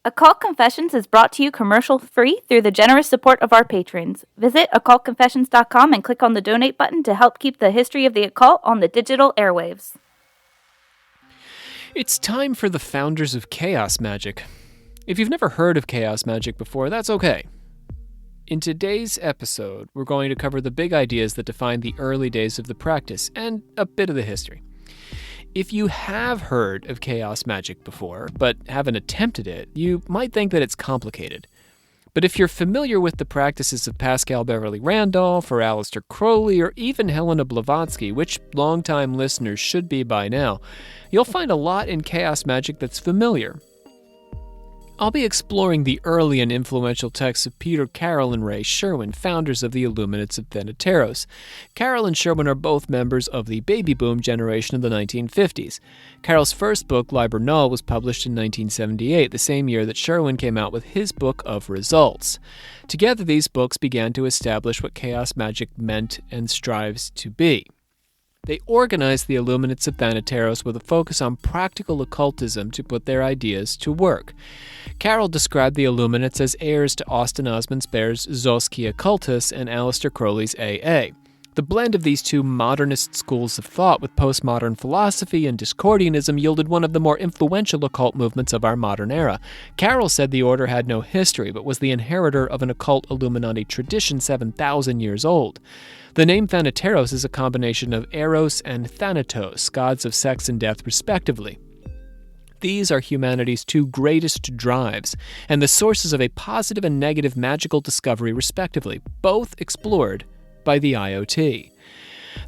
Occult Confessions is brought to you commercial-free through the generous support of our patrons. Visit occultconfessions.com and click on the donate button to help keep the history of the occult on the digital airwaves. It's time for the founders of chaos magic. If you've never heard of chaos magic before, that's okay. In today's episode, we're going to cover the big ideas that define the early days of the practice and a bit of the history. If you have heard of chaos magic before, but haven't attempted it, you might think that it's complicated. But if you're familiar with the practices of Pascal Beverly Randolph or Aleister Crowley or even Helena Blavatsky, which longtime listeners should be by now, you'll find a lot in chaos magic that's familiar. I'll be exploring the early and influential texts of Peter Carroll and Ray Sherwin, founders of the Illuminates of Thanateros. Carroll and Sherwin are both members of the baby boom generation of the 1950s. Carroll's first book, Liber, Null, was published in 1978, the same year that Sherwin came out with his book of results. Together, these books began to establish what chaos magic meant and strives to be. They organized the Illuminates of Thanateros with a focus on practical occultism to put their ideas to work. Carroll described the Illuminates as heirs to Austin Osman Spare's Zoski Occultus and Aleister Crowley's AA. The blend of these two modernist schools of thought with postmodern philosophy and Discordianism yielded one of the more influential occult movements of our modern era. Carroll said the order had no history, but was the inheritor of an occult Illuminati tradition 7,000 years old. The name Thanateros is a combination of Eros and Thanatos, gods of sex and death respectively. These are humanity's two greatest drives, and the sources of a positive and negative magical discovery respectively, both explored by the IoT.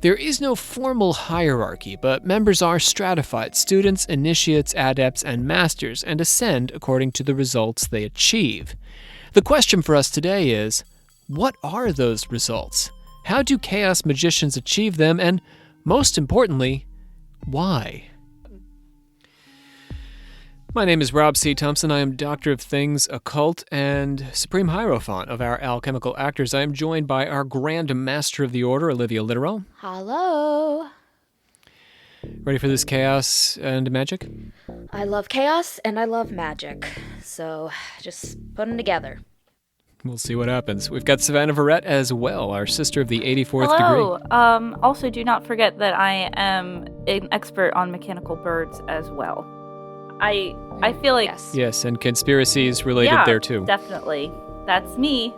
There is no formal hierarchy, but members are stratified: students, initiates, adepts, and masters, and ascend according to the results they achieve. The question for us today is, what are those results? How do chaos magicians achieve them? And most importantly, why? My name is Rob C. Thompson. I am Doctor of Things, Occult, and Supreme Hierophant of our alchemical actors. I am joined by our Grand Master of the Order, Olivia Literal. Hello. Ready for this chaos and magic? I love chaos and I love magic, so just put them together. We'll see what happens. We've got Savannah Verrett as well, our sister of the 84th Hello. degree. Also, do not forget that I am an expert on mechanical birds as well. I feel like... Yes, and conspiracies related there too. Definitely. That's me.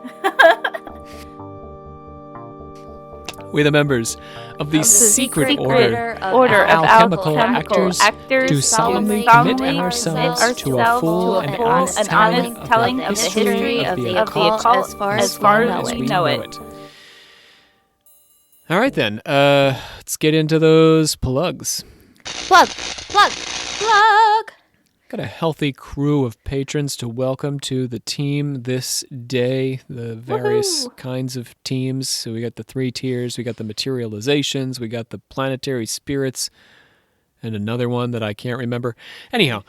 We're the members of the secret order of alchemical actors do solemnly commit ourselves to a full and honest telling of the history of the occult as far as we know it. All right then, let's get into those plugs. Plug. Got a healthy crew of patrons to welcome to the team this day, the various kinds of teams. So we got the 3 tiers, we got the materializations, we got the planetary spirits, and another one that I can't remember. Anyhow,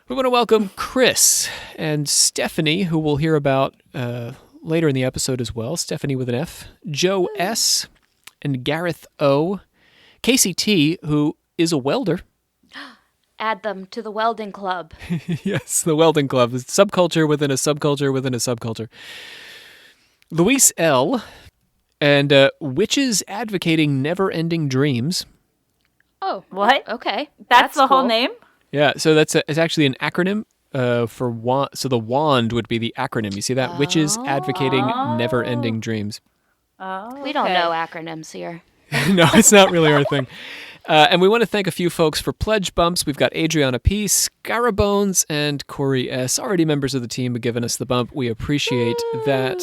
we want to welcome Chris and Stephanie, who we'll hear about later in the episode as well. Stephanie with an F, Joe S, and Gareth O, Casey T, who is a welder. Add them to the welding club. Yes, the welding club. Subculture within a subculture within a subculture. Luis L. and Witches Advocating Never-Ending Dreams. Oh, what? Okay. That's the cool. whole name? Yeah, so it's actually an acronym for wand. So the wand would be the acronym. You see that? Witches Advocating Never-Ending Dreams. Oh, We don't know acronyms here. No, it's not really our thing. And we want to thank a few folks for pledge bumps. We've got Adriana P., Scarabones, and Corey S., already members of the team, have given us the bump. We appreciate that.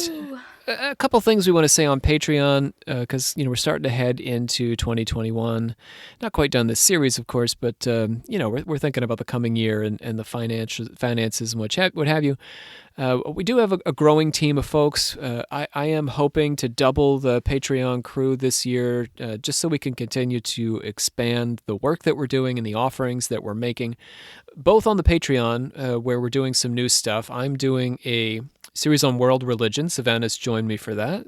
A couple things we want to say on Patreon, because we're starting to head into 2021. Not quite done this series, of course, but we're thinking about the coming year and the finances and what have you. We do have a growing team of folks. I am hoping to double the Patreon crew this year, just so we can continue to expand the work that we're doing and the offerings that we're making, both on the Patreon, where we're doing some new stuff. I'm doing a series on world religion. Savannah's joined me for that.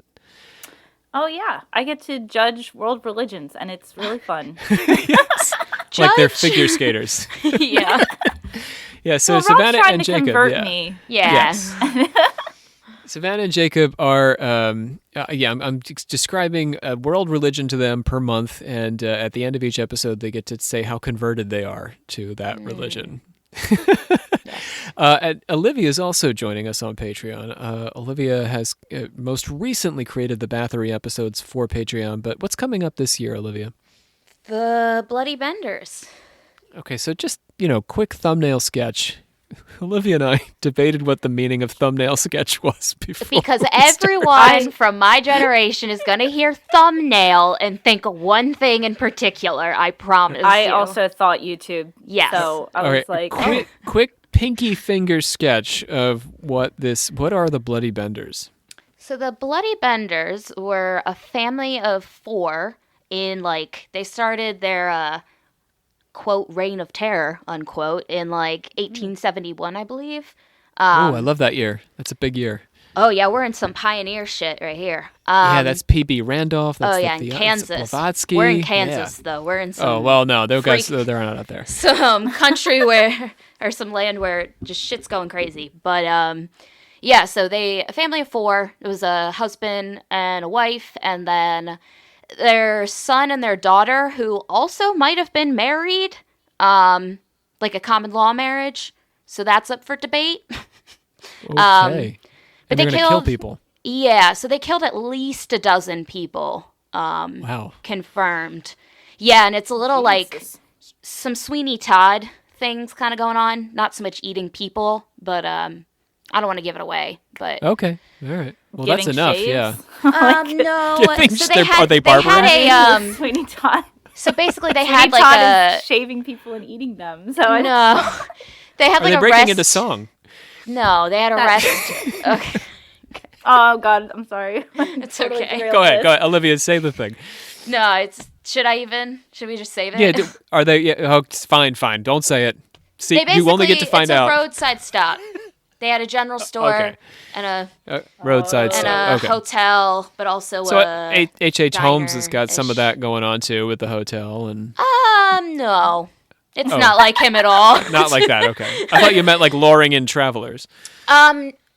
Oh, yeah. I get to judge world religions, and it's really fun. Yes. Like they're figure skaters. Yeah. Yeah, so Well, Rob's Savannah trying and to Jacob. convert Yeah. me. Yeah. Yes. Savannah and Jacob are, I'm describing a world religion to them per month, and at the end of each episode, they get to say how converted they are to that religion. And Olivia is also joining us on Patreon. Olivia has most recently created the Bathory episodes for Patreon, but what's coming up this year, Olivia? The Bloody Benders. Okay, so just, quick thumbnail sketch. Olivia and I debated what the meaning of thumbnail sketch was before. Because everyone from my generation is going to hear thumbnail and think of one thing in particular, I promise I you. also thought YouTube. Yes. So I was like, quick pinky finger sketch of what are the Bloody Benders? So the Bloody Benders were a family of 4 in, they started their, quote, reign of terror, unquote, in, 1871, I believe. I love that year. That's a big year. Oh, yeah, we're in some pioneer shit right here. Yeah, that's P.B. Randolph. That's in Kansas. Blavatsky. We're in Kansas, though. We're in some... Oh, well, no, those guys, they're not out there. Some country or some land where just shit's going crazy. But, yeah, so a family of 4. It was a husband and a wife, and then their son and their daughter, who also might have been married, like a common law marriage. So that's up for debate. Okay. But they're they going to kill people. Yeah, so they killed at least a dozen people. Wow. Confirmed. Yeah, and it's a little some Sweeney Todd things kind of going on. Not so much eating people, but I don't want to give it away. But okay, all right. Well, Giving that's enough. shaves? Yeah. No. So they had, are they they barbering? had a Sweeney Todd. So basically, they Sweeney had Todd is shaving people and eating them. So no. They had Are they a breaking rest. into song? No, they had a rest. Okay. Oh God, I'm sorry. It's okay. Go ahead, Olivia. Say the thing. No, should we just save it? Yeah. Are they? Yeah. Oh, fine. Don't say it. See, They you only get to find out. It's a roadside stop. They had a general store and a roadside stop. Okay. hotel, but also So a H.H. Holmes has got some of diner-ish. that going on too with the hotel and. No. It's not like him at all. Not like that. Okay. I thought you meant like luring in travelers.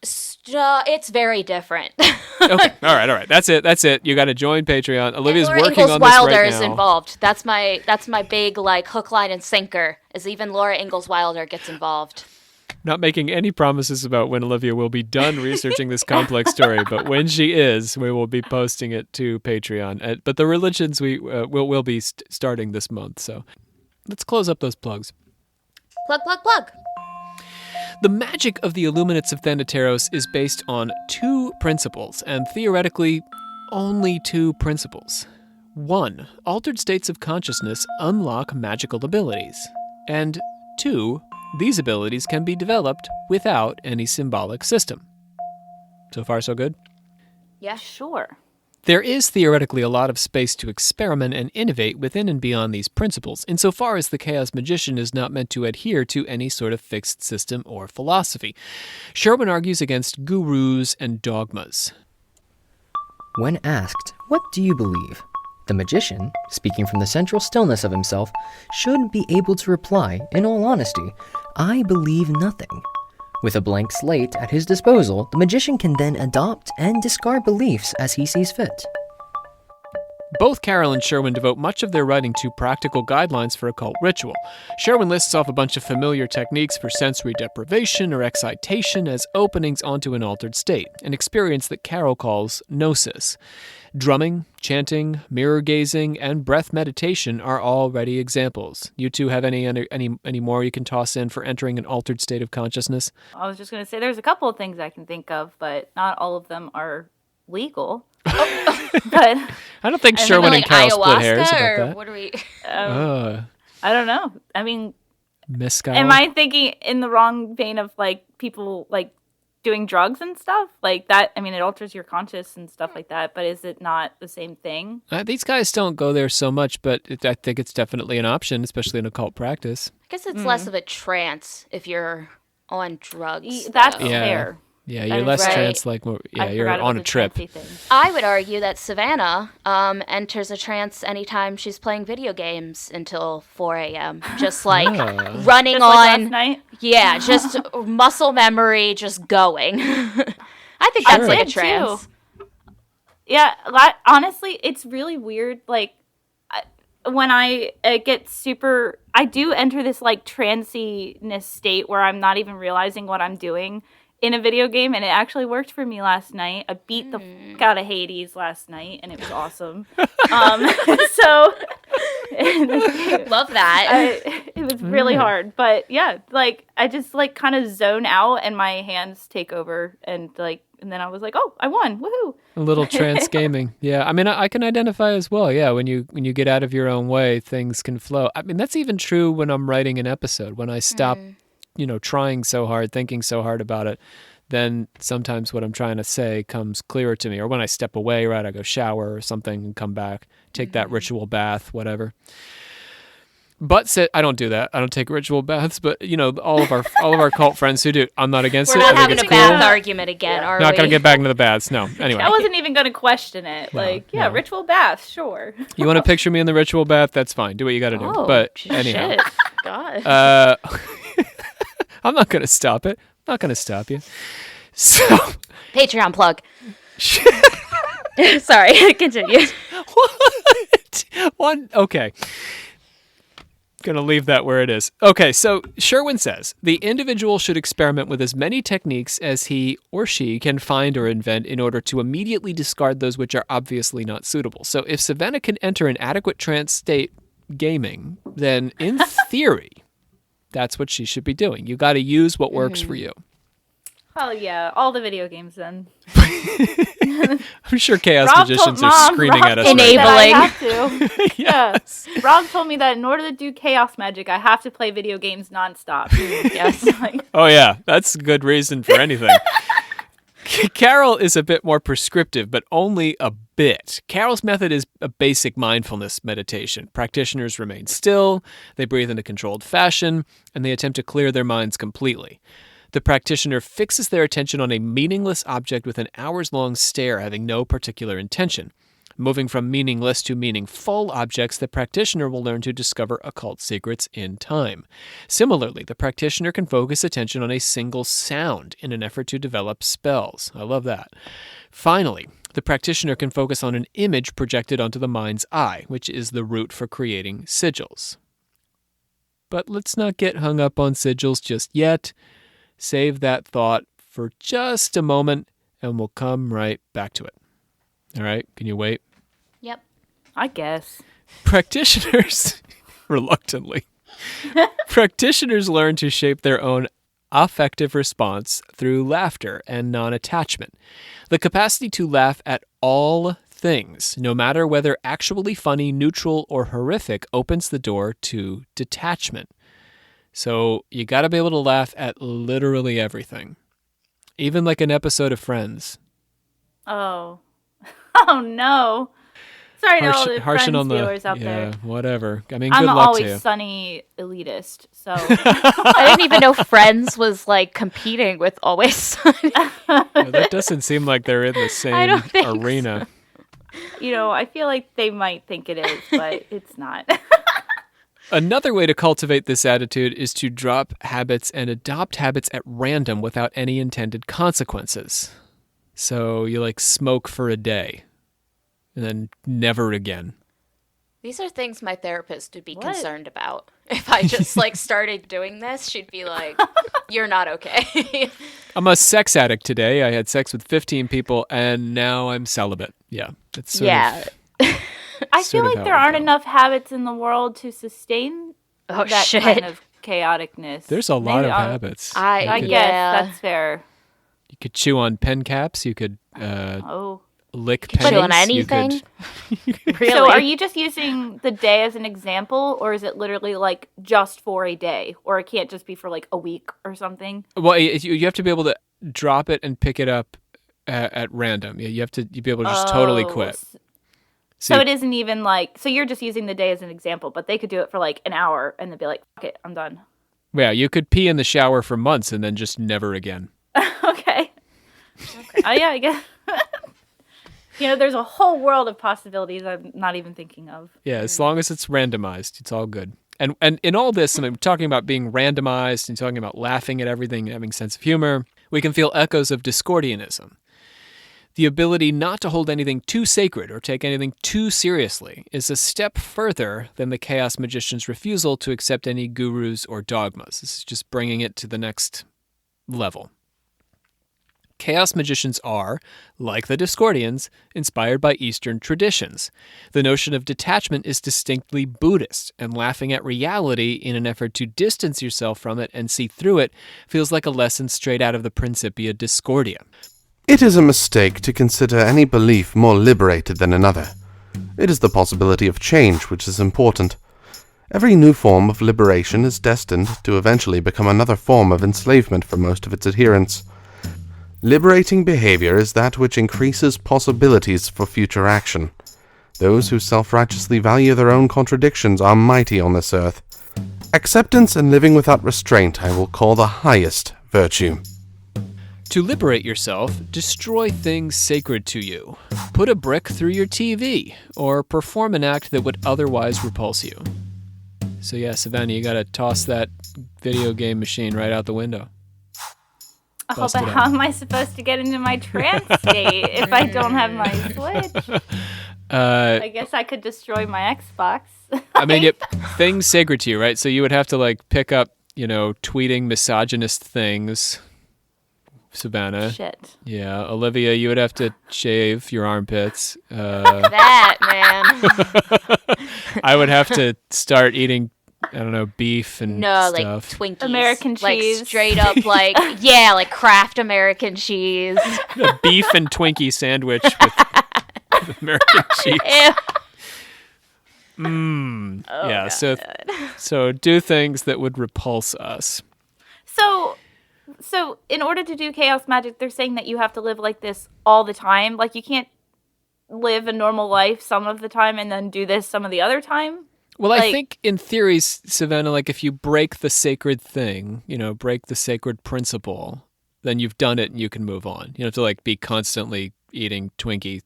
It's very different. Okay. All right. That's it. You got to join Patreon. Olivia's Laura working Ingalls on this Wilder right is now. involved. That's my big hook, line, and sinker. Is even Laura Ingalls Wilder gets involved. Not making any promises about when Olivia will be done researching this complex story, but when she is, we will be posting it to Patreon. But the religions we will be starting this month. So let's close up those plugs. Plug. The magic of the Illuminates of Thanateros is based on 2 principles, and theoretically, only 2 principles. 1. Altered states of consciousness unlock magical abilities. And 2. These abilities can be developed without any symbolic system. So far, so good? Yeah. Sure. There is theoretically a lot of space to experiment and innovate within and beyond these principles, insofar as the Chaos Magician is not meant to adhere to any sort of fixed system or philosophy. Sherwin argues against gurus and dogmas. When asked, "What do you believe?" the magician, speaking from the central stillness of himself, should be able to reply, in all honesty, "I believe nothing." With a blank slate at his disposal, the magician can then adopt and discard beliefs as he sees fit. Both Carroll and Sherwin devote much of their writing to practical guidelines for occult ritual. Sherwin lists off a bunch of familiar techniques for sensory deprivation or excitation as openings onto an altered state, an experience that Carroll calls gnosis. Drumming, chanting, mirror gazing, and breath meditation are already examples. You two have any more you can toss in for entering an altered state of consciousness? I was just going to say there's a couple of things I can think of, but not all of them are legal. But I don't think Sherwin and Carroll split hairs about that. What are we? I don't know. I mean, mescal. am I thinking in the wrong vein of people doing drugs and stuff like that? I mean, it alters your conscious and stuff like that, but is it not the same thing? These guys don't go there so much, but I think it's definitely an option, especially in occult practice. I guess it's less of a trance if you're on drugs. That's though. fair. Yeah, That you're is less right. trance like more. Yeah, I you're forgot on about a the trip. trancey thing. I would argue that Savannah enters a trance anytime she's playing video games until 4 a.m. Just like running Just on. like last night. Yeah, just muscle memory, just going. I think Sure. that's like a did, trance. too. Yeah, honestly, it's really weird. Like, when I get super, I do enter this like tranciness state where I'm not even realizing what I'm doing in a video game, and it actually worked for me last night. I beat the fuck out of Hades last night, and it was awesome. So Love that. it was really hard, but yeah, like I just like kind of zone out, and my hands take over, and then I was like, oh, I won, woohoo! A little trance gaming. Yeah, I mean, I can identify as well. Yeah, when you get out of your own way, things can flow. I mean, that's even true when I'm writing an episode. When I stop, trying so hard, thinking so hard about it, then sometimes what I'm trying to say comes clearer to me. Or when I step away, right, I go shower or something and come back, take that ritual bath, whatever. But I don't do that. I don't take ritual baths. But all of our cult friends who do. I'm not against We're it. not I think having it's a cool. bath argument again, are we? Not gonna get back into the baths. No. Anyway, I wasn't even going to question it. No. Ritual bath, sure. you want to picture me in the ritual bath? That's fine. Do what you got to do. Oh, But shit. anyhow, God. I'm not gonna stop it. I'm not gonna stop you. So. Patreon plug. Sorry, continue. What? Okay. Gonna leave that where it is. Okay, so Sherwin says, the individual should experiment with as many techniques as he or she can find or invent in order to immediately discard those which are obviously not suitable. So if Savannah can enter an adequate trance state gaming, then in theory, that's what she should be doing. You got to use what works for you. Oh yeah, all the video games then. I'm sure Chaos Rob Magicians told- are Mom, screaming Rob at us told me right Enabling. that I have to. Yes. Yeah. Rob told me that in order to do chaos magic, I have to play video games nonstop. Yes. Oh, yeah. That's a good reason for anything. Carrolll is a bit more prescriptive, but only a bit. Carroll's method is a basic mindfulness meditation. Practitioners remain still, they breathe in a controlled fashion, and they attempt to clear their minds completely. The practitioner fixes their attention on a meaningless object with an hours-long stare having no particular intention. Moving from meaningless to meaningful objects, the practitioner will learn to discover occult secrets in time. Similarly, the practitioner can focus attention on a single sound in an effort to develop spells. I love that. Finally, the practitioner can focus on an image projected onto the mind's eye, which is the root for creating sigils. But let's not get hung up on sigils just yet. Save that thought for just a moment, and we'll come right back to it. All right? Can you wait? Yep. I guess. Practitioners, reluctantly, practitioners learn to shape their own affective response through laughter and non-attachment. The capacity to laugh at all things, no matter whether actually funny, neutral, or horrific, opens the door to detachment. So you got to be able to laugh at literally everything, even like an episode of Friends. Oh. Oh no. Sorry to all the Harshing Friends on the viewers out there. Whatever. I mean, I'm good luck always to you. Sunny elitist, so I didn't even know Friends was like competing with Always Sunny. Yeah, that doesn't seem like they're in the same don't think arena. I feel like they might think it is, but it's not. Another way to cultivate this attitude is to drop habits and adopt habits at random without any intended consequences. So you like smoke for a day and then never again. These are things my therapist would be What? concerned about. If I just like started doing this, she'd be like, "You're not okay." I'm a sex addict today. I had sex with 15 people and now I'm celibate. Yeah. It's sort of, I sort feel of like how there it aren't goes. enough habits in the world to sustain Oh that shit! kind of chaoticness. There's a lot Maybe of I'll- habits. I you, I could, guess Yeah. that's fair. you could chew on pen caps. You could Oh. lick Chew pennies. on anything? You could, Really? So are you just using the day as an example, or is it literally like just for a day? Or it can't just be for like a week or something? well, you have to be able to drop it and pick it up at random. Yeah, you'd be able to just totally Oh, quit. So you- it isn't even like, so you're just using the day as an example, but they could do it for like an hour and they'd be like, fuck it, I'm done. Yeah, you could pee in the shower for months and then just never again. Okay. Okay. Oh, yeah, I guess. There's a whole world of possibilities I'm not even thinking of. Yeah, as long as it's randomized, it's all good. And in all this, I mean, talking about being randomized and talking about laughing at everything and having a sense of humor, we can feel echoes of Discordianism. The ability not to hold anything too sacred or take anything too seriously is a step further than the Chaos Magician's refusal to accept any gurus or dogmas. This is just bringing it to the next level. Chaos magicians are, like the Discordians, inspired by Eastern traditions. The notion of detachment is distinctly Buddhist, and laughing at reality in an effort to distance yourself from it and see through it feels like a lesson straight out of the Principia Discordia. It is a mistake to consider any belief more liberated than another. It is the possibility of change which is important. Every new form of liberation is destined to eventually become another form of enslavement for most of its adherents. Liberating behavior is that which increases possibilities for future action. Those who self-righteously value their own contradictions are mighty on this earth. Acceptance and living without restraint I will call the highest virtue. To liberate yourself, destroy things sacred to you. Put a brick through your TV, or perform an act that would otherwise repulse you. So yeah, Savannah, you gotta toss that video game machine right out the window. Oh, but how am I supposed to get into my trance state if I don't have my Switch? I guess I could destroy my Xbox. I mean, things sacred to you, right? So you would have to pick up, tweeting misogynist things. Savannah. Shit. Yeah, Olivia, you would have to shave your armpits. That, man. I would have to start eating, I don't know, beef and stuff. Twinkies. American cheese. Straight up, Kraft American cheese. A beef and Twinkie sandwich with American cheese. Ew. Yeah, so do things that would repulse us. So in order to do chaos magic, they're saying that you have to live like this all the time. Like, you can't live a normal life some of the time and then do this some of the other time? Well, I think in theory, Savannah, if you break the sacred thing, break the sacred principle, then you've done it and you can move on. You don't have to be constantly eating Twinkie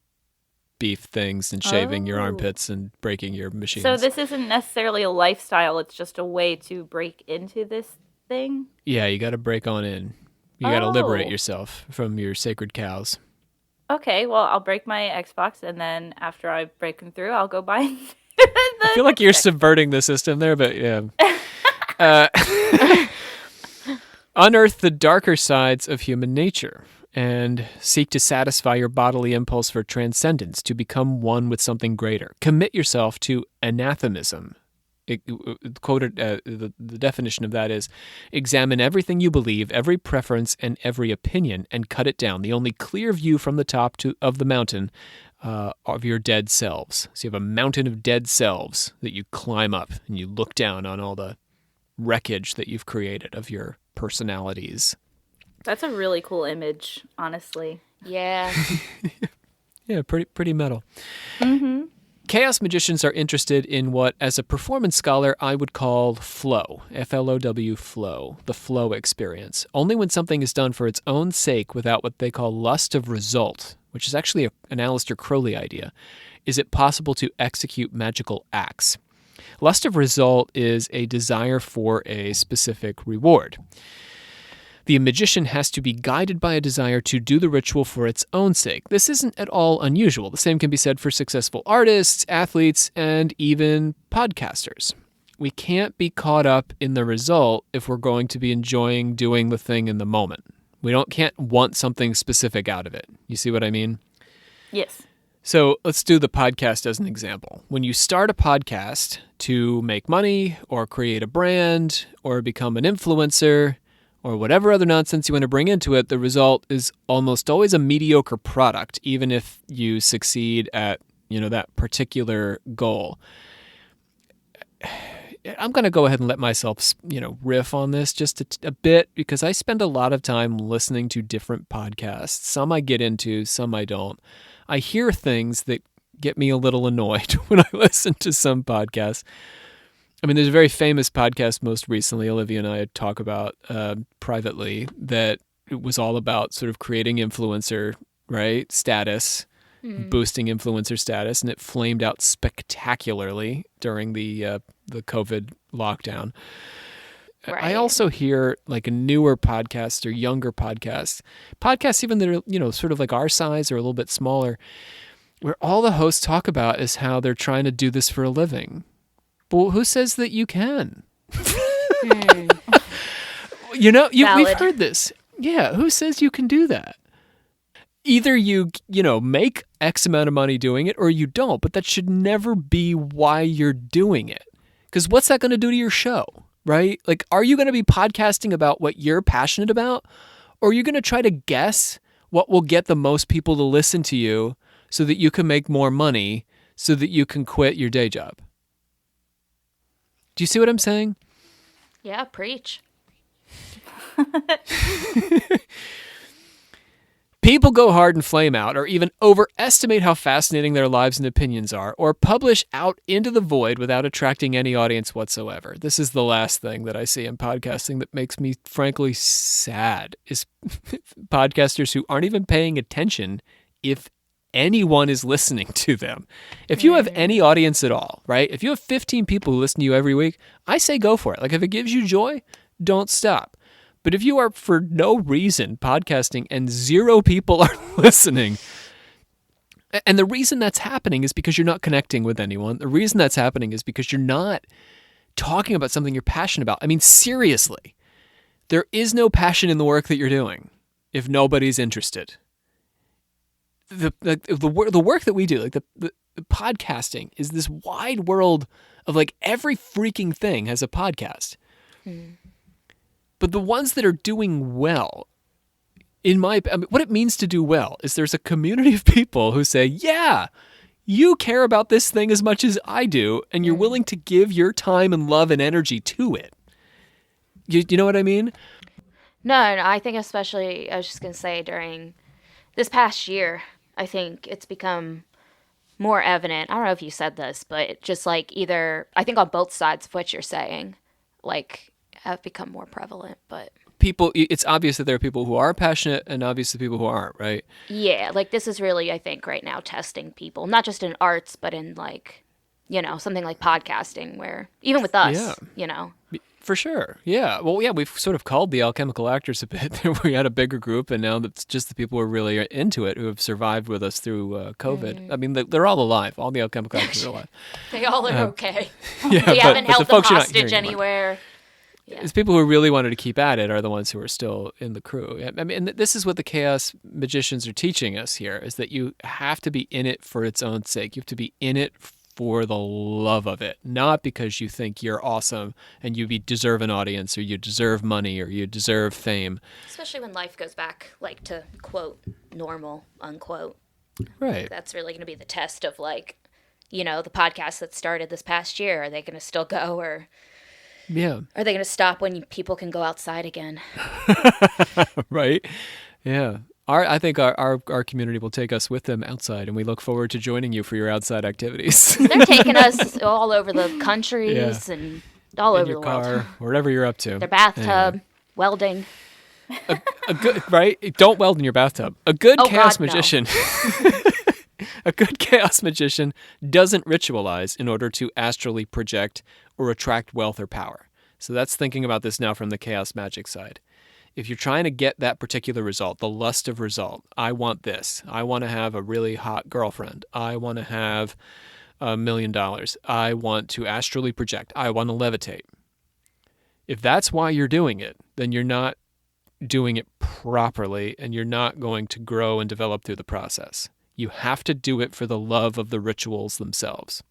beef things and shaving your armpits and breaking your machines. So this isn't necessarily a lifestyle. It's just a way to break into this thing? Yeah, you got to break on in. You got to liberate yourself from your sacred cows. Okay, well, I'll break my Xbox, and then after I break them through, I'll go buy I feel like you're subverting the system there, but yeah. Unearth the darker sides of human nature and seek to satisfy your bodily impulse for transcendence, to become one with something greater. Commit yourself to anathemism. The definition of that is, examine everything you believe, every preference, and every opinion, and cut it down. The only clear view from the top of the mountain of your dead selves. So you have a mountain of dead selves that you climb up, and you look down on all the wreckage that you've created of your personalities. That's a really cool image, honestly. Yeah. Yeah, pretty metal. Mm-hmm. Chaos magicians are interested in what, as a performance scholar, I would call flow, F-L-O-W, flow, the flow experience. Only when something is done for its own sake without what they call lust of result, which is actually an Aleister Crowley idea, is it possible to execute magical acts. Lust of result is a desire for a specific reward. The magician has to be guided by a desire to do the ritual for its own sake. This isn't at all unusual. The same can be said for successful artists, athletes, and even podcasters. We can't be caught up in the result if we're going to be enjoying doing the thing in the moment. Can't want something specific out of it. You see what I mean? Yes. So let's do the podcast as an example. When you start a podcast to make money or create a brand or become an influencer or whatever other nonsense you want to bring into it, the result is almost always a mediocre product, even if you succeed at, that particular goal. I'm going to go ahead and let myself, riff on this just a bit, because I spend a lot of time listening to different podcasts. Some I get into, some I don't. I hear things that get me a little annoyed when I listen to some podcasts. I mean, there's a very famous podcast most recently, Olivia and I talk about privately, that it was all about sort of creating influencer, right, status, boosting influencer status, and it flamed out spectacularly during the COVID lockdown. Right. I also hear like a newer podcast or younger podcasts even that are, sort of like our size or a little bit smaller, where all the hosts talk about is how they're trying to do this for a living. But who says that you can? We've heard this. Yeah, who says you can do that? Either you make X amount of money doing it or you don't, but that should never be why you're doing it. Because what's that going to do to your show, right? Like, are you going to be podcasting about what you're passionate about? Or are you going to try to guess what will get the most people to listen to you so that you can make more money so that you can quit your day job? Do you see what I'm saying? Yeah, preach. People go hard and flame out, or even overestimate how fascinating their lives and opinions are, or publish out into the void without attracting any audience whatsoever. This is the last thing that I see in podcasting that makes me frankly sad, is podcasters who aren't even paying attention if anyone is listening to them. If you have any audience at all, right? If you have 15 people who listen to you every week, I say go for it. Like, if it gives you joy, don't stop. But if you are for no reason podcasting and 0 people are listening, and the reason that's happening is because you're not connecting with anyone. The reason that's happening is because you're not talking about something you're passionate about. I mean, seriously, there is no passion in the work that you're doing if nobody's interested. The work that we do, like the podcasting, is this wide world of like every freaking thing has a podcast. But the ones that are doing well, what it means to do well is there's a community of people who say, yeah, you care about this thing as much as I do, and you're willing to give your time and love and energy to it. You know what I mean? No, I think especially, I was just going to say, during this past year, I think it's become more evident. I don't know if you said this, but just like either, I think on both sides of what you're saying, like, have become more prevalent, but people, it's obvious that there are people who are passionate and obviously people who aren't, right? Yeah, like this is really, I think, right now testing people, not just in arts, but in like, something like podcasting, where even with us, For sure. Yeah. Well, yeah, we've sort of called the alchemical actors a bit. We had a bigger group, and now that's just the people who are really into it, who have survived with us through COVID. I mean, they're all alive. All the alchemical actors are alive. They all are okay. Yeah, we haven't held the them folks you're not hostage hearing anywhere. Yeah. It's people who really wanted to keep at it are the ones who are still in the crew. I mean, and this is what the chaos magicians are teaching us here, is that you have to be in it for its own sake. You have to be in it for the love of it, not because you think you're awesome and you deserve an audience or you deserve money or you deserve fame. Especially when life goes back, like, to quote normal, unquote. Right. That's really going to be the test of like, the podcast that started this past year. Are they going to still go, or yeah, are they going to stop when people can go outside again? Right. Yeah. I think our community will take us with them outside, and we look forward to joining you for your outside activities. They're taking us all over the countries and all over the car, world. Wherever you're up to. Their bathtub, welding. A good, right? Don't weld in your bathtub. A good chaos magician. No. A good chaos magician doesn't ritualize in order to astrally project or attract wealth or power. So that's thinking about this now from the chaos magic side. If you're trying to get that particular result, the lust of result, I want this. I want to have a really hot girlfriend. I want to have $1 million. I want to astrally project. I want to levitate. If that's why you're doing it, then you're not doing it properly, and you're not going to grow and develop through the process. You have to do it for the love of the rituals themselves.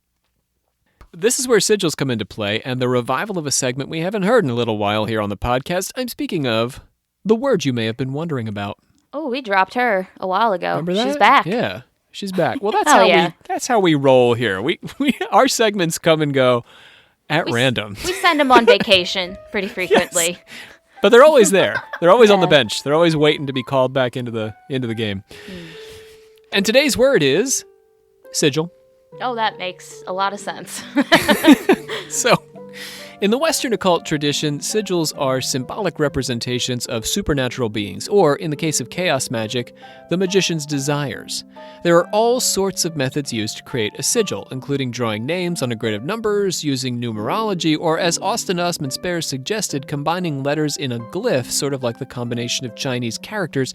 This is where sigils come into play, and the revival of a segment we haven't heard in a little while here on the podcast. I'm speaking of the word you may have been wondering about. Oh, we dropped her a while ago. Remember that? She's back. Yeah, she's back. Well, that's how we roll here. We our segments come and go at random. We send them on vacation pretty frequently. Yes. But they're always there. They're always on the bench. They're always waiting to be called back into the game. And today's word is sigil. Oh, that makes a lot of sense. So, In the Western occult tradition, sigils are symbolic representations of supernatural beings, or, in the case of chaos magic, the magician's desires. There are all sorts of methods used to create a sigil, including drawing names on a grid of numbers, using numerology, or, as Austin Osman Spare suggested, combining letters in a glyph, sort of like the combination of Chinese characters,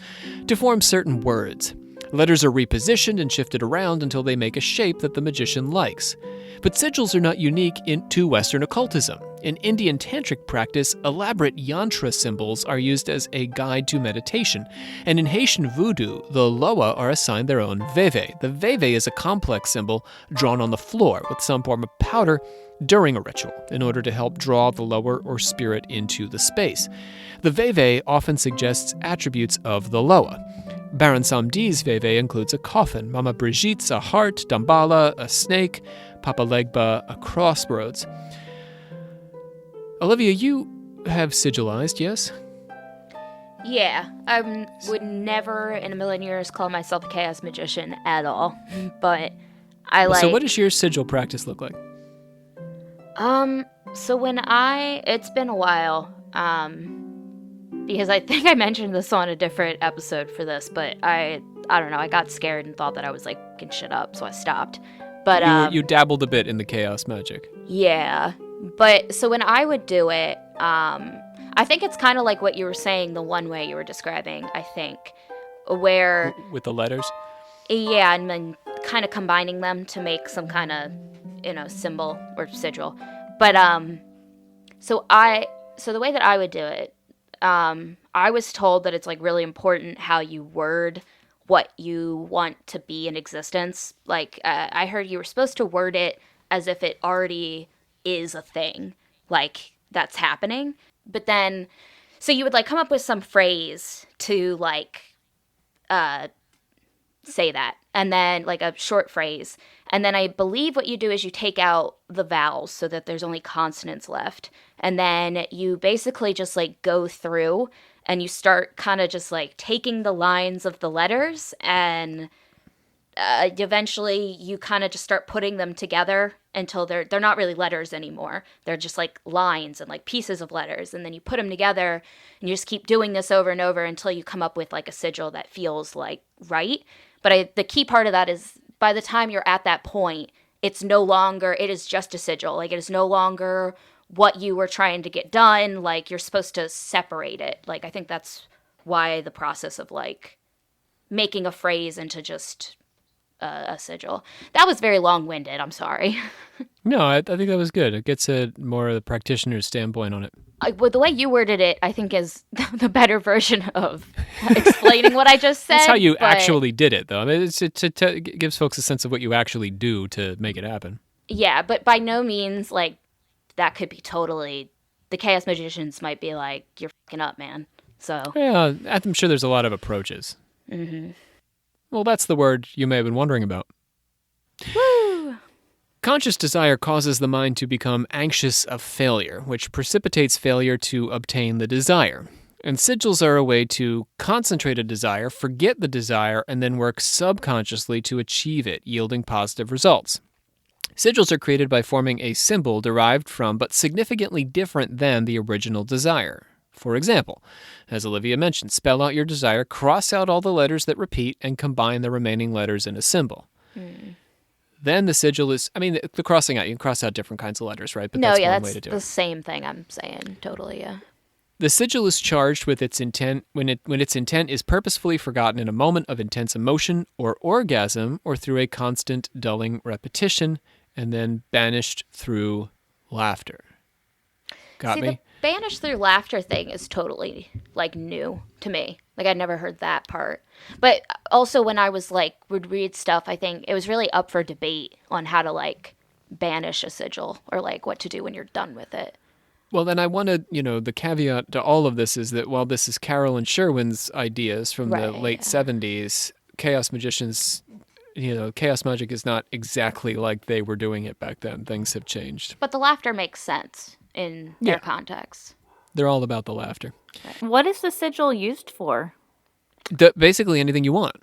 to form certain words. Letters are repositioned and shifted around until they make a shape that the magician likes. But sigils are not unique to Western occultism. In Indian tantric practice, elaborate yantra symbols are used as a guide to meditation. And in Haitian voodoo, the loa are assigned their own veve. The veve is a complex symbol drawn on the floor with some form of powder during a ritual in order to help draw the lower or spirit into the space. The veve often suggests attributes of the loa. Baron Samdi's veve includes a coffin, Mama Brigitte's a heart, Dambala a snake, Papa Legba a crossroads. Olivia, you have sigilized, yes? Yeah, I would never in a million years call myself a chaos magician at all, but So what does your sigil practice look like? So it's been a while, because I think I mentioned this on a different episode for this, but I don't know, I got scared and thought that I was like fucking shit up, so I stopped. But you dabbled a bit in the chaos magic. Yeah, but so when I would do it, I think it's kind of like what you were saying, the one way you were describing, I think, where With the letters? yeah, and then kind of combining them to make some kind of, symbol or sigil. But so the way that I would do it, I was told that it's like really important how you word what you want to be in existence. Like I heard you were supposed to word it as if it already is a thing, like that's happening. But then, so you would like come up with some phrase to like say that, and then like a short phrase. And then I believe what you do is you take out the vowels so that there's only consonants left. And then you basically just like go through and you start kind of just like taking the lines of the letters, and eventually you kind of just start putting them together until they're not really letters anymore. They're just like lines and like pieces of letters. And then you put them together and you just keep doing this over and over until you come up with like a sigil that feels like right. But the key part of that is by the time you're at that point, it is just a sigil. Like it is no longer what you were trying to get done. Like you're supposed to separate it. Like I think that's why the process of like making a phrase into just a sigil. That was very long-winded. I'm sorry. No, I think that was good. It gets a more of the practitioner's standpoint on it. Well, the way you worded it, I think, is the better version of explaining what I just said. That's how you actually did it, though. I mean, it gives folks a sense of what you actually do to make it happen. Yeah, but by no means, like, that could be totally... The chaos magicians might be like, you're fucking up, man. So... Yeah, I'm sure there's a lot of approaches. Mm-hmm. Well, that's the word you may have been wondering about. Woo! Conscious desire causes the mind to become anxious of failure, which precipitates failure to obtain the desire. And sigils are a way to concentrate a desire, forget the desire, and then work subconsciously to achieve it, yielding positive results. Sigils are created by forming a symbol derived from but significantly different than the original desire. For example, as Olivia mentioned, spell out your desire, cross out all the letters that repeat, and combine the remaining letters in a symbol. Then the sigil is, the crossing out, you can cross out different kinds of letters, right? But that's one way to do it. The same thing I'm saying, totally, yeah. The sigil is charged with its intent when its intent is purposefully forgotten in a moment of intense emotion or orgasm, or through a constant dulling repetition, and then banished through laughter. Got me? The banished through laughter thing is totally, like, new to me. Like, I'd never heard that part. But also when I was, like, would read stuff, I think it was really up for debate on how to, like, banish a sigil or, like, what to do when you're done with it. Well, then I wanted, the caveat to all of this is that while this is Carrolll and Sherwin's ideas from the late 70s, chaos magicians, chaos magic is not exactly like they were doing it back then. Things have changed. But the laughter makes sense in their context. They're all about the laughter. What is the sigil used for? Basically anything you want.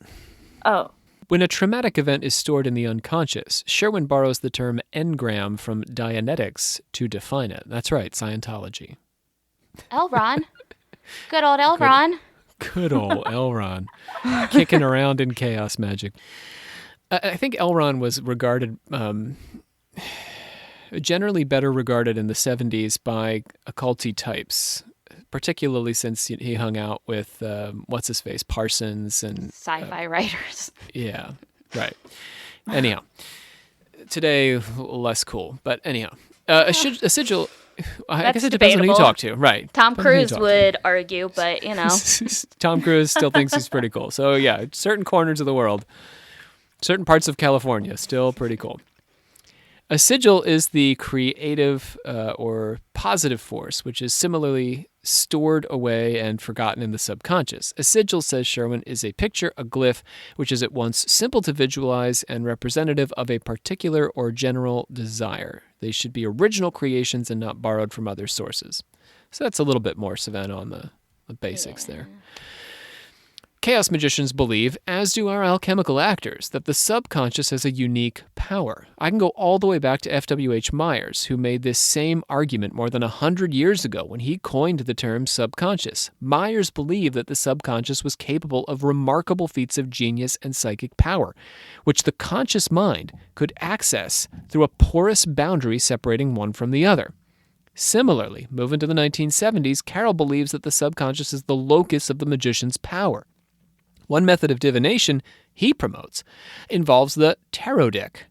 Oh. When a traumatic event is stored in the unconscious, Sherwin borrows the term engram from Dianetics to define it. That's right, Scientology. L. Ron. Good old L. Ron. Good old Elron, kicking around in chaos magic. I think Elron was regarded, generally better regarded in the 70s by occulty types, particularly since he hung out with, what's-his-face, Parsons and... Sci-fi writers. Yeah, right. Anyhow, today, less cool, but anyhow. A sigil... I guess it depends on who you talk to, right? Tom Cruise would argue, but you know. Tom Cruise still thinks he's pretty cool. So yeah, certain corners of the world, certain parts of California, still pretty cool. A sigil is the creative or positive force, which is similarly stored away and forgotten in the subconscious. A sigil, says Sherwin, is a picture, a glyph, which is at once simple to visualize and representative of a particular or general desire. They should be original creations and not borrowed from other sources. So that's a little bit more, Savannah, on the basics there. Chaos magicians believe, as do our alchemical actors, that the subconscious has a unique power. I can go all the way back to F.W.H. Myers, who made this same argument more than 100 years ago when he coined the term subconscious. Myers believed that the subconscious was capable of remarkable feats of genius and psychic power, which the conscious mind could access through a porous boundary separating one from the other. Similarly, moving to the 1970s, Carroll believes that the subconscious is the locus of the magician's power. One method of divination he promotes involves the tarot deck.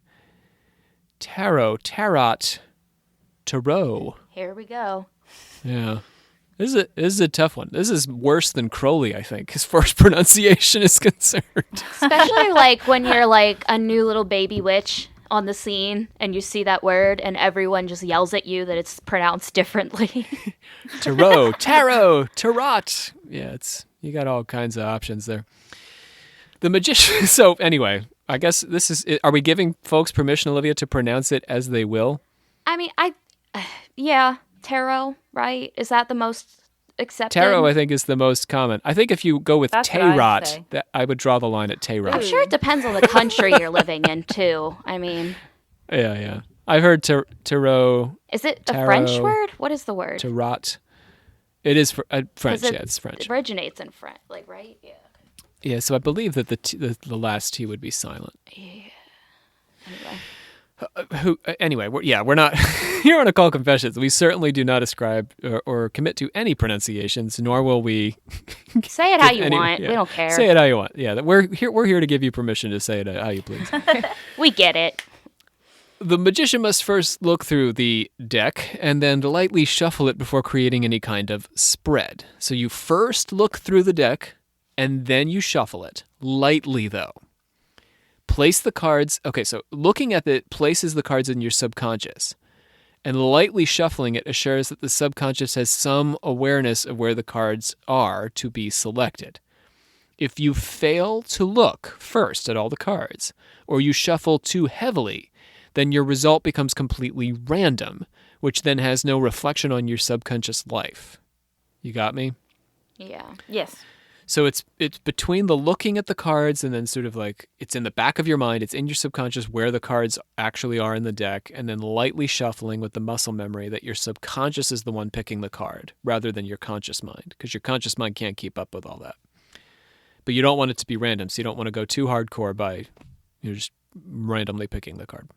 Tarot. Here we go. Yeah. This is a tough one. This is worse than Crowley, I think, as far as pronunciation is concerned. Especially like when you're like a new little baby witch on the scene and you see that word and everyone just yells at you that it's pronounced differently. Tarot. Yeah, you got all kinds of options there. The magician. So anyway, I guess this is. Are we giving folks permission, Olivia, to pronounce it as they will? I mean, yeah, tarot, right? Is that the most accepted? Tarot, I think, is the most common. I think if you go with Tarot, I would draw the line at Tarot. I'm sure it depends on the country you're living in too. I mean. Yeah. I've heard tarot. Is it a French word? What is the word? Tarot. It is French. Yeah, it's French. It originates in French, like, right? Yeah. Yeah, so I believe that the last T would be silent. Yeah. Anyway, we're not here on Occult Confessions. We certainly do not ascribe or commit to any pronunciations, nor will we say it how you want. Yeah. We don't care. Say it how you want. Yeah, we're here to give you permission to say it how you please. We get it. The magician must first look through the deck and then lightly shuffle it before creating any kind of spread. So you first look through the deck and then you shuffle it. Lightly, though. Place the cards. Okay, so looking at it places the cards in your subconscious. And lightly shuffling it assures that the subconscious has some awareness of where the cards are to be selected. If you fail to look first at all the cards, or you shuffle too heavily, then your result becomes completely random, which then has no reflection on your subconscious life. You got me? Yeah. Yes. So it's between the looking at the cards and then sort of like it's in the back of your mind, it's in your subconscious where the cards actually are in the deck, and then lightly shuffling with the muscle memory that your subconscious is the one picking the card rather than your conscious mind, because your conscious mind can't keep up with all that. But you don't want it to be random, so you don't want to go too hardcore by just randomly picking the card.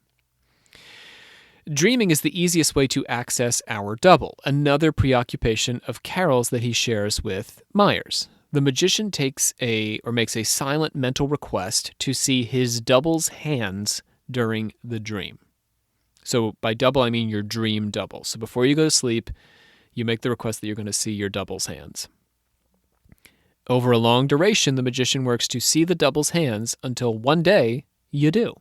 Dreaming is the easiest way to access our double, another preoccupation of Carroll's that he shares with Myers. The magician makes a silent mental request to see his double's hands during the dream. So by double, I mean your dream double. So before you go to sleep, you make the request that you're going to see your double's hands. Over a long duration, the magician works to see the double's hands until one day you do.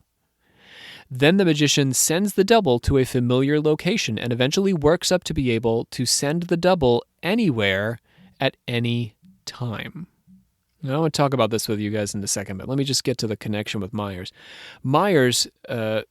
Then the magician sends the double to a familiar location and eventually works up to be able to send the double anywhere at any time. Now, I want to talk about this with you guys in a second, but let me just get to the connection with Myers. Myers, turn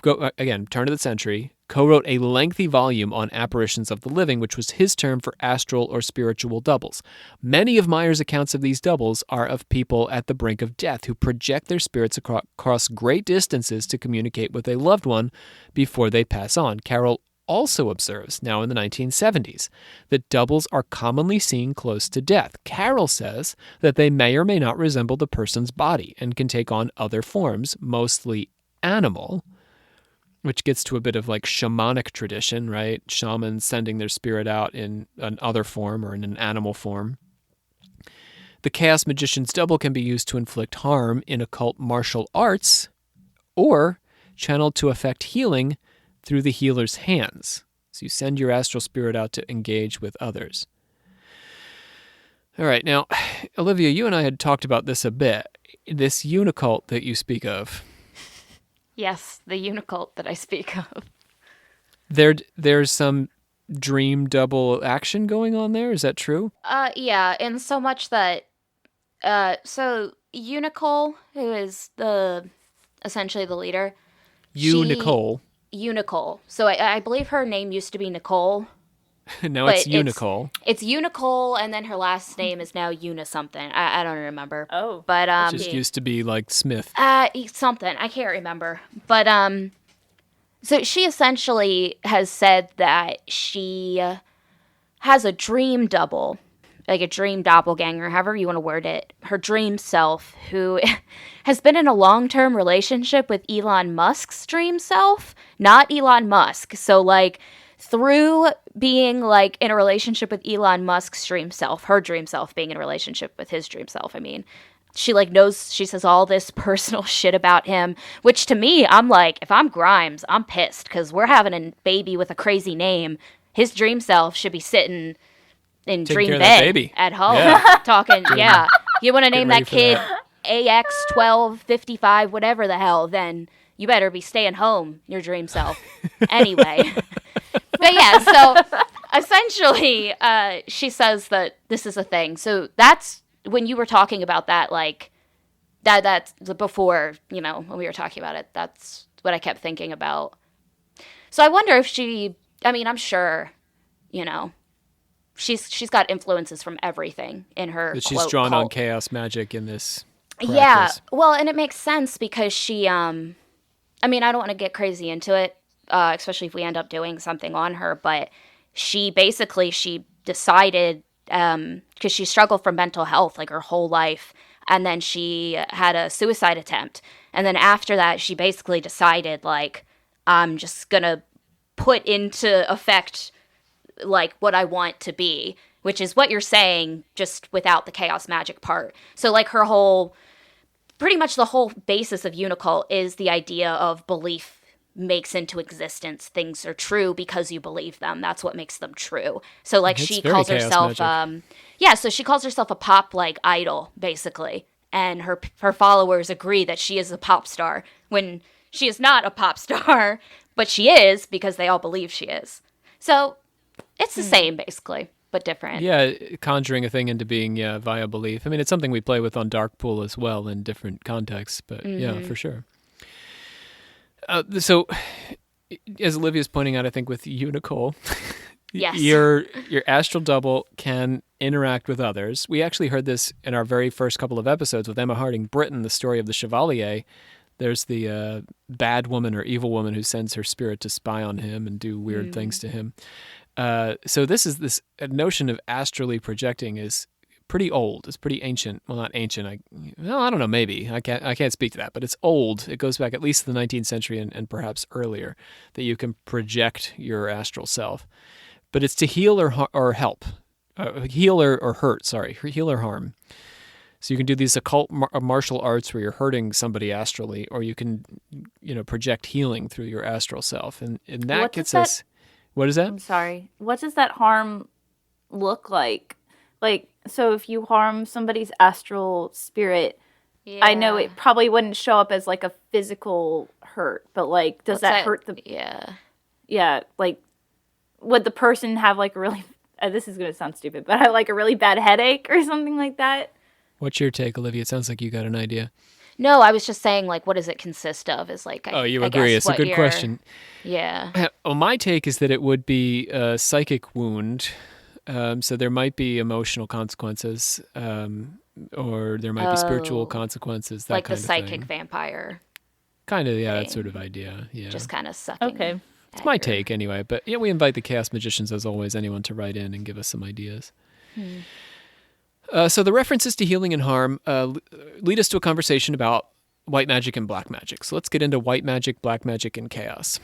of the century, co-wrote a lengthy volume on apparitions of the living, which was his term for astral or spiritual doubles. Many of Meyer's accounts of these doubles are of people at the brink of death who project their spirits across great distances to communicate with a loved one before they pass on. Carroll also observes, now in the 1970s, that doubles are commonly seen close to death. Carroll says that they may or may not resemble the person's body and can take on other forms, mostly animal, which gets to a bit of like shamanic tradition, right? Shamans sending their spirit out in an other form or in an animal form. The Chaos Magician's double can be used to inflict harm in occult martial arts or channeled to effect healing through the healer's hands. So you send your astral spirit out to engage with others. All right, now, Olivia, you and I had talked about this a bit. This unicult that you speak of. Yes, the unicult that I speak of. There's some dream double action going on there. Is that true? Yeah, in so much that, so Unicole, who is essentially the leader. Nicole. Unicole. So I believe her name used to be Nicole. Now it's Unicole. It's Unicole, and then her last name is now Unisomething. I don't remember. Oh. But It just used to be like Smith. Something. I can't remember. But so she essentially has said that she has a dream double, like a dream doppelganger, however you want to word it, her dream self, who has been in a long-term relationship with Elon Musk's dream self, not Elon Musk. So, like, through being, like, in a relationship with Elon Musk's dream self, her dream self being in a relationship with his dream self, I mean, she, like, knows, she says all this personal shit about him, which to me, I'm like, if I'm Grimes, I'm pissed, because we're having a baby with a crazy name. His dream self should be sitting in Taking dream care of that bed baby. at home, Yeah. talking, yeah. You want to name ready that for kid that. AX1255, whatever the hell, then you better be staying home, your dream self. Anyway. But yeah, so essentially, she says that this is a thing. So that's, when you were talking about that, like, that's before, you know, when we were talking about it, that's what I kept thinking about. So I wonder if I'm sure, you know, she's got influences from everything in her That she's quote, drawn on cult. chaos magic in this practice. Yeah, well, and it makes sense because she, I don't want to get crazy into it, especially if we end up doing something on her, but she decided, because she struggled from mental health, like, her whole life, and then she had a suicide attempt, and then after that, she basically decided, like, I'm just gonna put into effect, like, what I want to be, which is what you're saying, just without the chaos magic part. So, like, pretty much the whole basis of Unicult is the idea of belief makes into existence. Things are true because you believe them. That's what makes them true. So, like, It's she very calls chaos herself, magic. so she calls herself a pop, like, idol, basically. And her followers agree that she is a pop star, when she is not a pop star, but she is, because they all believe she is. So, it's the same, basically, but different. Yeah, conjuring a thing into being, via belief. I mean, it's something we play with on Dark Pool as well in different contexts, but yeah, for sure. So, as Olivia's pointing out, I think with you, Nicole, Yes. your astral double can interact with others. We actually heard this in our very first couple of episodes with Emma Harding Britton, the story of the Chevalier. There's the bad woman or evil woman who sends her spirit to spy on him and do weird things to him. So this notion of astrally projecting is pretty old. It's pretty ancient. Well, not ancient. I don't know. Maybe I can't speak to that, but it's old. It goes back at least to the 19th century and perhaps earlier that you can project your astral self. But it's to heal or help, heal or hurt. Sorry, heal or harm. So you can do these occult martial arts where you're hurting somebody astrally, or you can, project healing through your astral self, and that What gets does us. What is that? I'm sorry. What does that harm look like? Like, so if you harm somebody's astral spirit, Yeah. I know it probably wouldn't show up as like a physical hurt, but like, does that hurt the? Yeah. Yeah, like, would the person have like a really? This is gonna sound stupid, but have like a really bad headache or something like that? What's your take, Olivia? It sounds like you got an idea. No, I was just saying, like, what does it consist of? Is like, Oh, you I agree. guess It's a what good you're- question. Yeah. Well, my take is that it would be a psychic wound. So there might be emotional consequences, or there might be spiritual Oh, consequences, that like the kind of psychic thing. vampire Kind of, yeah, that thing. sort of idea. Yeah. Just kind of sucking. Okay. It's my take anyway. But yeah, we invite the Chaos Magicians, as always, anyone to write in and give us some ideas. So the references to healing and harm lead us to a conversation about white magic and black magic. So let's get into white magic, black magic, and chaos.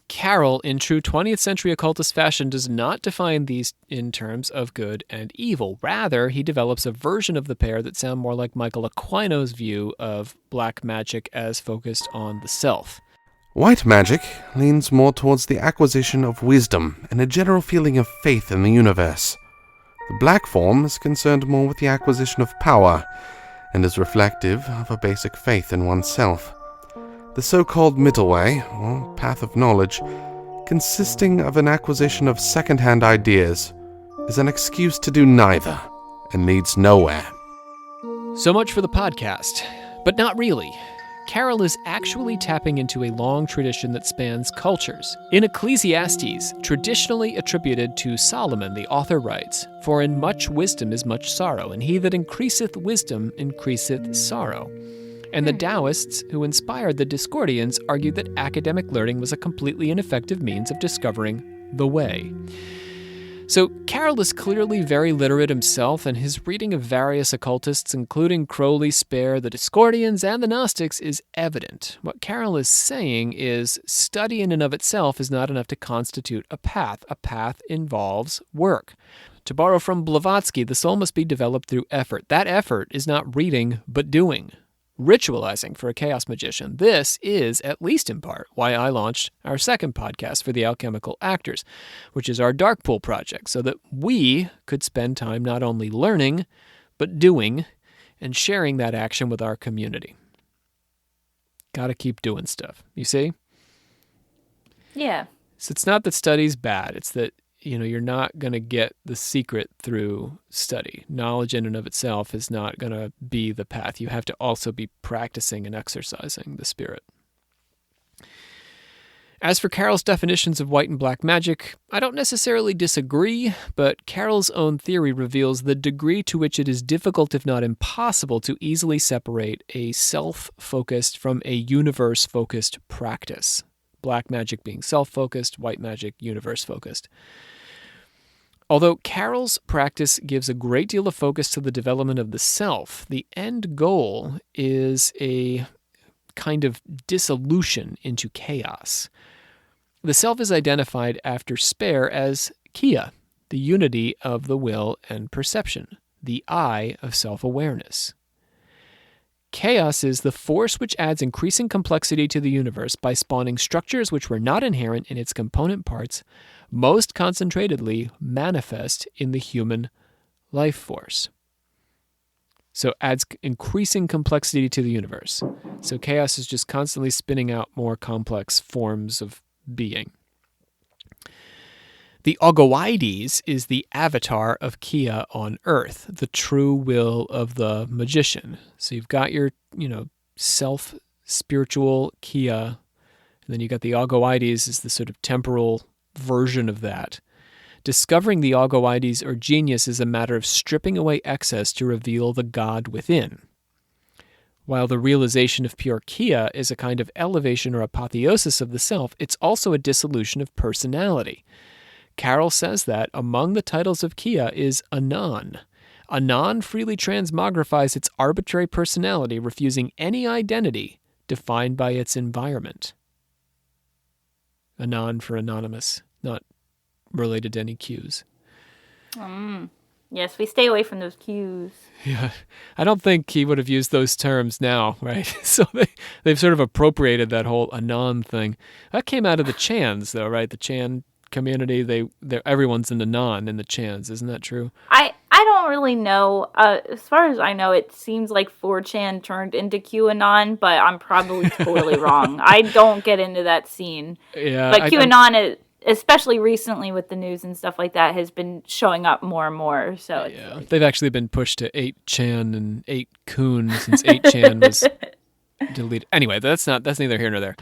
Carroll, in true 20th century occultist fashion, does not define these in terms of good and evil. Rather, he develops a version of the pair that sound more like Michael Aquino's view of black magic as focused on the self. White magic leans more towards the acquisition of wisdom and a general feeling of faith in the universe. The black form is concerned more with the acquisition of power and is reflective of a basic faith in oneself. The so-called middle way, or path of knowledge, consisting of an acquisition of second-hand ideas, is an excuse to do neither and leads nowhere. So much for the podcast, but not really. Carroll is actually tapping into a long tradition that spans cultures. In Ecclesiastes, traditionally attributed to Solomon, the author writes, "For in much wisdom is much sorrow, and he that increaseth wisdom increaseth sorrow." And the Taoists, who inspired the Discordians, argued that academic learning was a completely ineffective means of discovering the way. So Carroll is clearly very literate himself, and his reading of various occultists, including Crowley, Spare, the Discordians, and the Gnostics, is evident. What Carroll is saying is study in and of itself is not enough to constitute a path. A path involves work. To borrow from Blavatsky, the soul must be developed through effort. That effort is not reading, but doing. Ritualizing for a chaos magician. This is, at least in part, why I launched our second podcast for the Alchemical Actors, which is our Dark Pool project, so that we could spend time not only learning, but doing and sharing that action with our community. Gotta keep doing stuff, you see? Yeah. So it's not that study's bad, it's that you're not going to get the secret through study. Knowledge in and of itself is not going to be the path. You have to also be practicing and exercising the spirit. As for Carroll's definitions of white and black magic, I don't necessarily disagree, but Carroll's own theory reveals the degree to which it is difficult, if not impossible, to easily separate a self-focused from a universe-focused practice. Black magic being self-focused, white magic universe-focused. Although Carroll's practice gives a great deal of focus to the development of the self, the end goal is a kind of dissolution into chaos. The self is identified after Spare as Kia, the unity of the will and perception, the I of self-awareness. Chaos is the force which adds increasing complexity to the universe by spawning structures which were not inherent in its component parts, most concentratedly manifest in the human life force. So adds increasing complexity to the universe. So chaos is just constantly spinning out more complex forms of being. The Ogoides is the avatar of Kia on Earth, the true will of the magician. So you've got your, self-spiritual Kia, and then you got the Ogoides is the sort of temporal version of that. Discovering the Ogoides or genius is a matter of stripping away excess to reveal the God within. While the realization of pure Kia is a kind of elevation or apotheosis of the self, it's also a dissolution of personality. Carroll says that among the titles of Kia is Anon. Anon freely transmogrifies its arbitrary personality, refusing any identity defined by its environment. Anon for anonymous, not related to any cues. Yes, we stay away from those cues. Yeah, I don't think he would have used those terms now, right? So they've sort of appropriated that whole Anon thing. That came out of the Chans, though, right? The Chan community, everyone's in Anon in the Chans, isn't that true? I don't really know. As far as I know, it seems like 4chan turned into QAnon, but I'm probably totally wrong. I don't get into that scene. Yeah, but QAnon especially recently with the news and stuff like that, has been showing up more and more. So it's Yeah, they've actually been pushed to 8chan and 8kun since 8chan was deleted. Anyway, that's neither here nor there.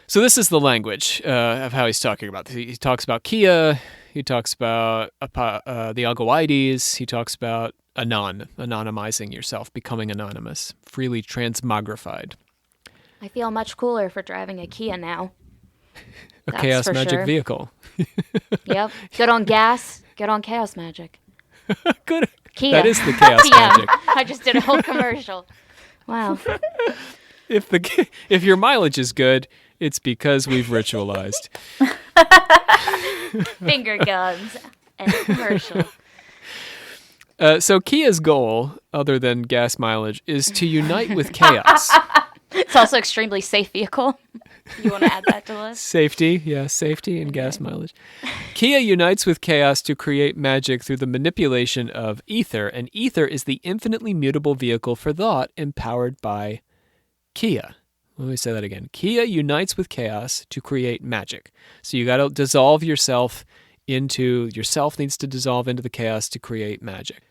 So this is the language of how he's talking about this. He talks about Kia, he talks about the Algoides, he talks about anonymizing yourself, becoming anonymous, freely transmogrified. I feel much cooler for driving a Kia now. A That's chaos for magic sure. vehicle. Yep. Good on gas. Good on chaos magic. Good. Kia. That is the chaos Kia. magic. I just did a whole commercial. Wow. If your mileage is good, it's because we've ritualized. Finger guns and a commercial. So Kia's goal, other than gas mileage, is to unite with chaos. It's also extremely safe vehicle. You want to add that to the list? Safety and gas mileage. Kia unites with chaos to create magic through the manipulation of ether, and ether is the infinitely mutable vehicle for thought empowered by Kia. Let me say that again. Kia unites with chaos to create magic. So you got to dissolve yourself needs to dissolve into the chaos to create magic.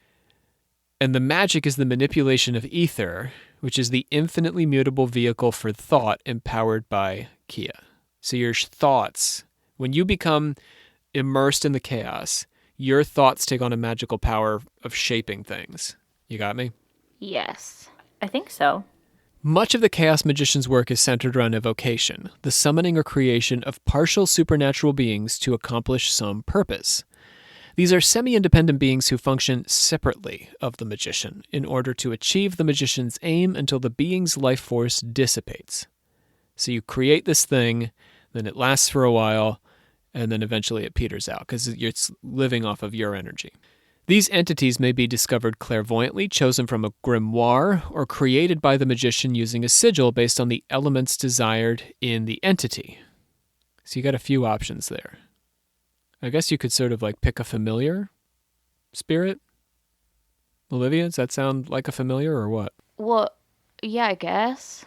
And the magic is the manipulation of ether, which is the infinitely mutable vehicle for thought empowered by Kia. So your thoughts, when you become immersed in the chaos, your thoughts take on a magical power of shaping things. You got me? Yes. I think so. Much of the Chaos Magician's work is centered around evocation, the summoning or creation of partial supernatural beings to accomplish some purpose. These are semi-independent beings who function separately of the magician in order to achieve the magician's aim until the being's life force dissipates. So you create this thing, then it lasts for a while, and then eventually it peters out because it's living off of your energy. These entities may be discovered clairvoyantly, chosen from a grimoire, or created by the magician using a sigil based on the elements desired in the entity. So you got a few options there. I guess you could sort of like pick a familiar spirit. Olivia, does that sound like a familiar or what? Well, yeah, I guess.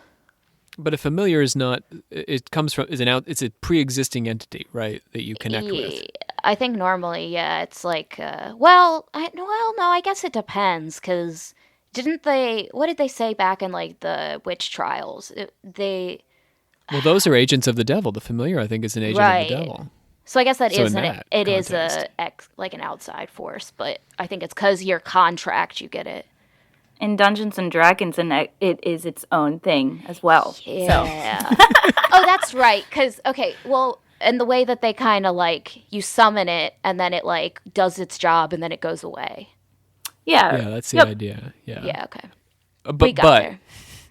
But a familiar is not, it comes from, it's a pre-existing entity, right, that you connect with. I think normally, yeah, it's like, no, I guess it depends, because what did they say back in, like, the witch trials? Well, those are agents of the devil. The familiar, I think, is an agent of the devil. So I guess that So is in that it is context. like an outside force, but I think it's because your contract, you get it. In Dungeons and Dragons, and it is its own thing as well. Yeah. Oh, that's right. Because, okay, well, and the way that they kind of like, you summon it, and then it like does its job, and then it goes away. Yeah. Yeah, that's the idea. Yeah. Yeah, okay. But there.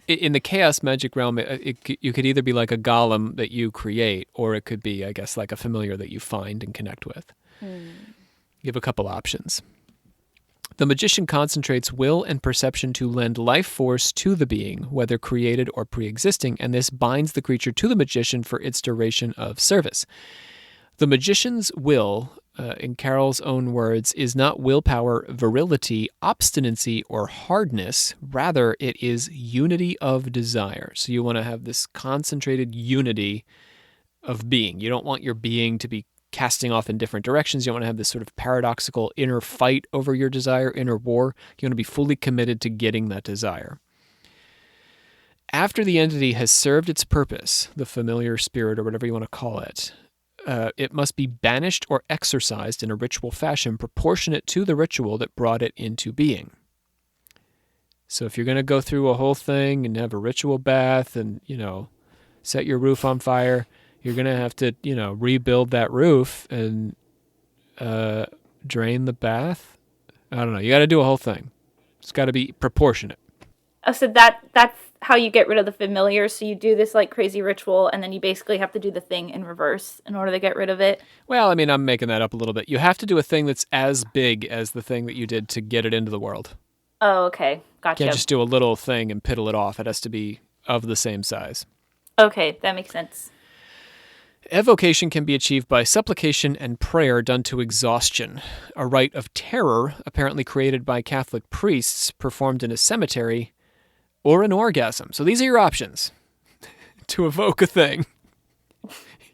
In the chaos magic realm, you could either be like a golem that you create, or it could be, I guess, like a familiar that you find and connect with. You have a couple options. The magician concentrates will and perception to lend life force to the being, whether created or pre-existing, and this binds the creature to the magician for its duration of service. The magician's will, in Carroll's own words, is not willpower, virility, obstinacy, or hardness. Rather, it is unity of desire. So you want to have this concentrated unity of being. You don't want your being to be casting off in different directions. You don't want to have this sort of paradoxical inner fight over your desire, inner war. You want to be fully committed to getting that desire. After the entity has served its purpose, the familiar spirit or whatever you want to call it, it must be banished or exorcised in a ritual fashion proportionate to the ritual that brought it into being. So if you're going to go through a whole thing and have a ritual bath and, set your roof on fire, you're going to have to, rebuild that roof and drain the bath. I don't know. You got to do a whole thing. It's got to be proportionate. So that's how you get rid of the familiar. So you do this like crazy ritual, and then you basically have to do the thing in reverse in order to get rid of it. Well, I mean, I'm making that up a little bit. You have to do a thing that's as big as the thing that you did to get it into the world. Oh, okay. Gotcha. You can't just do a little thing and piddle it off. It has to be of the same size. Okay, that makes sense. Evocation can be achieved by supplication and prayer done to exhaustion, a rite of terror apparently created by Catholic priests performed in a cemetery, or an orgasm. So these are your options to evoke a thing.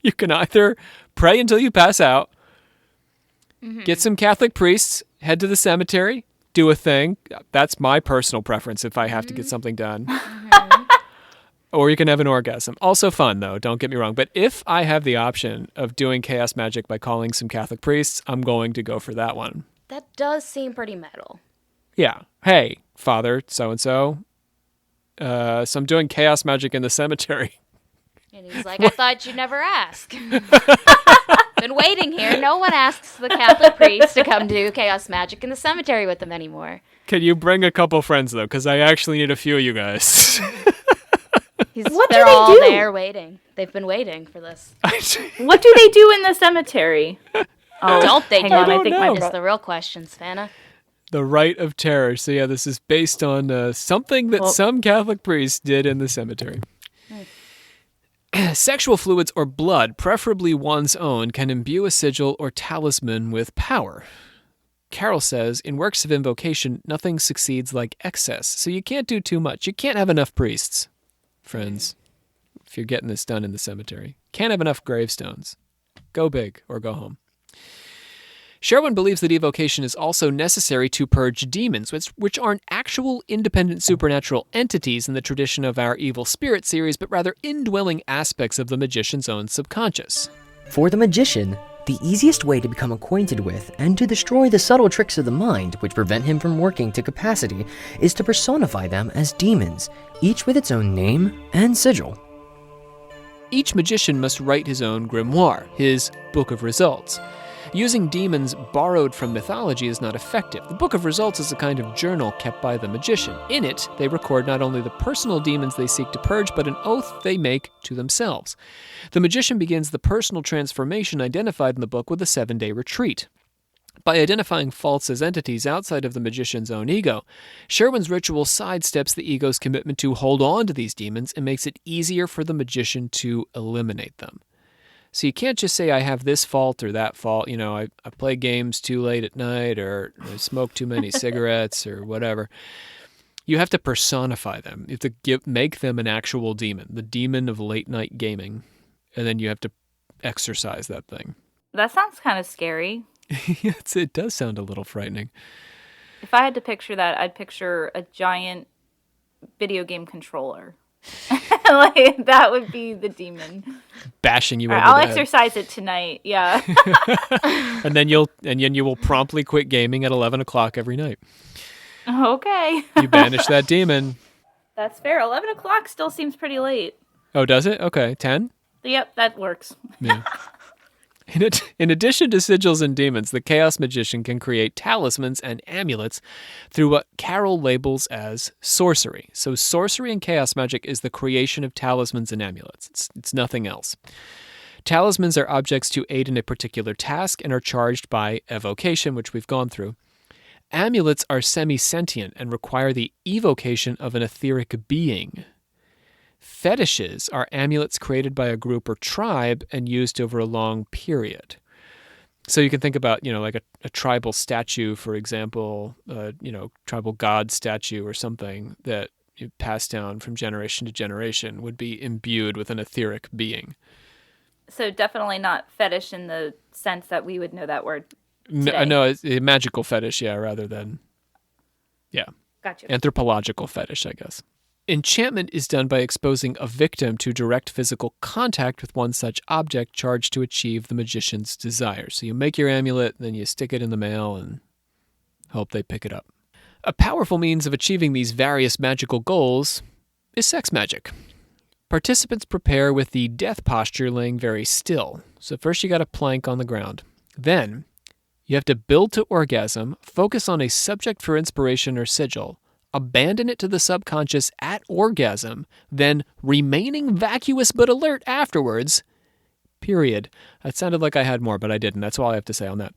You can either pray until you pass out. Get some Catholic priests, head to the cemetery, do a thing. That's my personal preference if I have to get something done. Or you can have an orgasm. Also fun, though, don't get me wrong. But if I have the option of doing chaos magic by calling some Catholic priests, I'm going to go for that one. That does seem pretty metal. Yeah. Hey, Father so-and-so. So I'm doing chaos magic in the cemetery. And he's like, I thought you'd never ask. Been waiting here. No one asks the Catholic priest to come do chaos magic in the cemetery with them anymore. Can you bring a couple friends, though? Because I actually need a few of you guys. They're all there waiting. They've been waiting for this. What do they do in the cemetery? Oh, Don't they hang do on, it? I think my Is the real question, Savannah. The Rite of Terror. So yeah, this is based on something that some Catholic priests did in the cemetery. Sexual fluids or blood, preferably one's own, can imbue a sigil or talisman with power. Carrolll says, in works of invocation, nothing succeeds like excess, so you can't do too much. You can't have enough priests, friends, if you're getting this done in the cemetery. Can't have enough gravestones. Go big or go home. Sherwin believes that evocation is also necessary to purge demons, which aren't actual independent supernatural entities in the tradition of our Evil Spirit series, but rather indwelling aspects of the magician's own subconscious. For the magician, the easiest way to become acquainted with and to destroy the subtle tricks of the mind which prevent him from working to capacity is to personify them as demons, each with its own name and sigil. Each magician must write his own grimoire, his Book of Results. Using demons borrowed from mythology is not effective. The Book of Results is a kind of journal kept by the magician. In it, they record not only the personal demons they seek to purge, but an oath they make to themselves. The magician begins the personal transformation identified in the book with a 7-day retreat. By identifying faults as entities outside of the magician's own ego, Sherwin's ritual sidesteps the ego's commitment to hold on to these demons and makes it easier for the magician to eliminate them. So you can't just say, I have this fault or that fault. I play games too late at night, or I smoke too many cigarettes, or whatever. You have to personify them. You have to make them an actual demon, the demon of late night gaming. And then you have to exorcise that thing. That sounds kind of scary. Yes, it does sound a little frightening. If I had to picture that, I'd picture a giant video game controller. Like, that would be the demon Bashing you over I'll the head. exercise it tonight, yeah. And then you will promptly quit gaming at 11 o'clock every night. Okay. You banish that demon. That's fair. 11 o'clock still seems pretty late. Oh, does it? Okay, 10? Yep, that works. Yeah. In addition to sigils and demons, the Chaos Magician can create talismans and amulets through what Carrolll labels as sorcery. So sorcery and chaos magic is the creation of talismans and amulets. It's nothing else. Talismans are objects to aid in a particular task and are charged by evocation, which we've gone through. Amulets are semi-sentient and require the evocation of an etheric being. Fetishes are amulets created by a group or tribe and used over a long period. So you can think about, like a tribal statue, for example, tribal god statue or something that you pass down from generation to generation would be imbued with an etheric being. So definitely not fetish in the sense that we would know that word today. No, it's a magical fetish, rather than, Gotcha. Anthropological fetish, I guess. Enchantment is done by exposing a victim to direct physical contact with one such object charged to achieve the magician's desire. So you make your amulet, then you stick it in the mail and hope they pick it up. A powerful means of achieving these various magical goals is sex magic. Participants prepare with the death posture laying very still. So first you got a plank on the ground. Then you have to build to orgasm, focus on a subject for inspiration or sigil, abandon it to the subconscious at orgasm, then remaining vacuous but alert afterwards. Period. That sounded like I had more, but I didn't. That's all I have to say on that.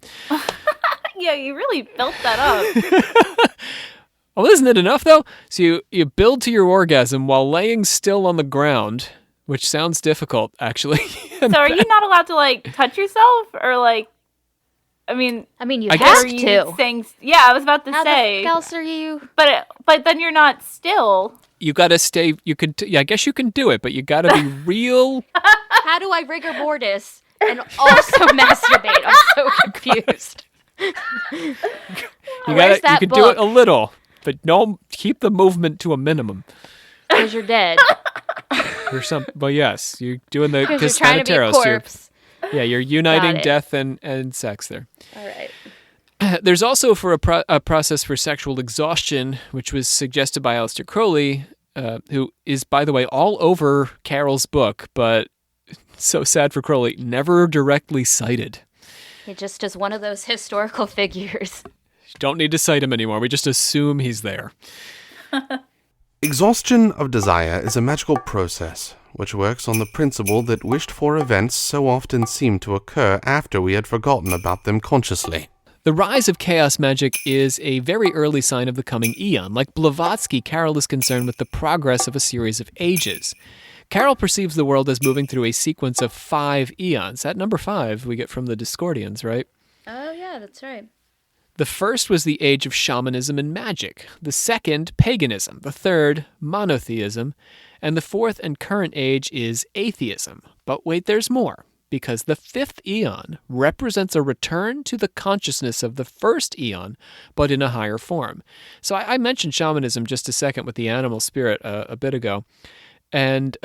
Yeah, you really built that up. Oh, isn't it enough, though? So you build to your orgasm while laying still on the ground, which sounds difficult, actually. So are you not allowed to, touch yourself? Or, I mean, you I have guess- to. Yeah, I was about to How say. the fuck else are you? But then you're not still. You gotta stay, I guess you can do it, but you gotta be real. How do I rigor mortis and also masturbate. I'm so confused. You Where's that can book? do it a little, but no, keep the movement to a minimum. Because you're dead. Or some, well, yes, you're doing the Because you're trying to be a Thanateros, corpse. you're uniting Got it. death and sex there. All right. There's also for a process for sexual exhaustion, which was suggested by Aleister Crowley, who is, by the way, all over Carroll's book, but so sad for Crowley, never directly cited. He just is one of those historical figures. Don't need to cite him anymore. We just assume he's there. Exhaustion of desire is a magical process which works on the principle that wished-for events so often seem to occur after we had forgotten about them consciously. The rise of chaos magic is a very early sign of the coming eon. Like Blavatsky, Carroll is concerned with the progress of a series of ages. Carroll perceives the world as moving through a sequence of 5 eons. That number 5 we get from the Discordians, right? Oh, yeah, that's right. The first was the age of shamanism and magic. The second, paganism. The third, monotheism. And the fourth and current age is atheism. But wait, there's more. Because the 5th eon represents a return to the consciousness of the first eon, but in a higher form. So I mentioned shamanism just a second with the animal spirit a bit ago. And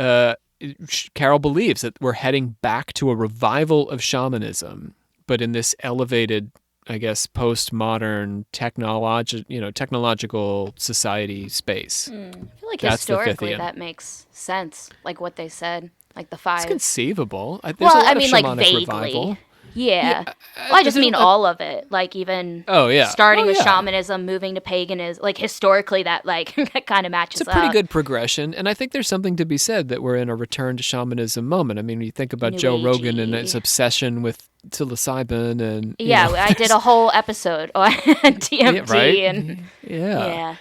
Carroll believes that we're heading back to a revival of shamanism, but in this elevated, I guess, postmodern technological society space. I feel like That's the 5th historically eon. that makes sense, like what they said, like the 5. It's conceivable. There's Well, a lot I of mean, like shamanic vaguely. revival. Yeah. Well, I just mean all of it. Like even starting with yeah. shamanism, moving to paganism. Like historically, that like kind of matches It's a pretty up. good progression, and I think there's something to be said that we're in a return to shamanism moment. I mean, you think about New Joe Rogan and agey. his obsession with psilocybin, and you Yeah, know, I did a whole episode on DMT, right? and yeah.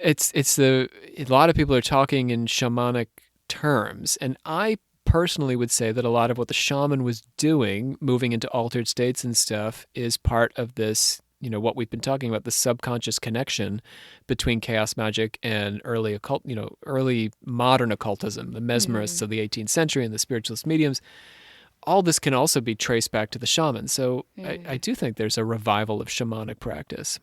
It's a lot of people are talking in shamanic terms, and I personally would say that a lot of what the shaman was doing, moving into altered states and stuff, is part of this, what we've been talking about, the subconscious connection between chaos magic and early occult, early modern occultism, the mesmerists of the 18th century and the spiritualist mediums. All this can also be traced back to the shaman. So I do think there's a revival of shamanic practice.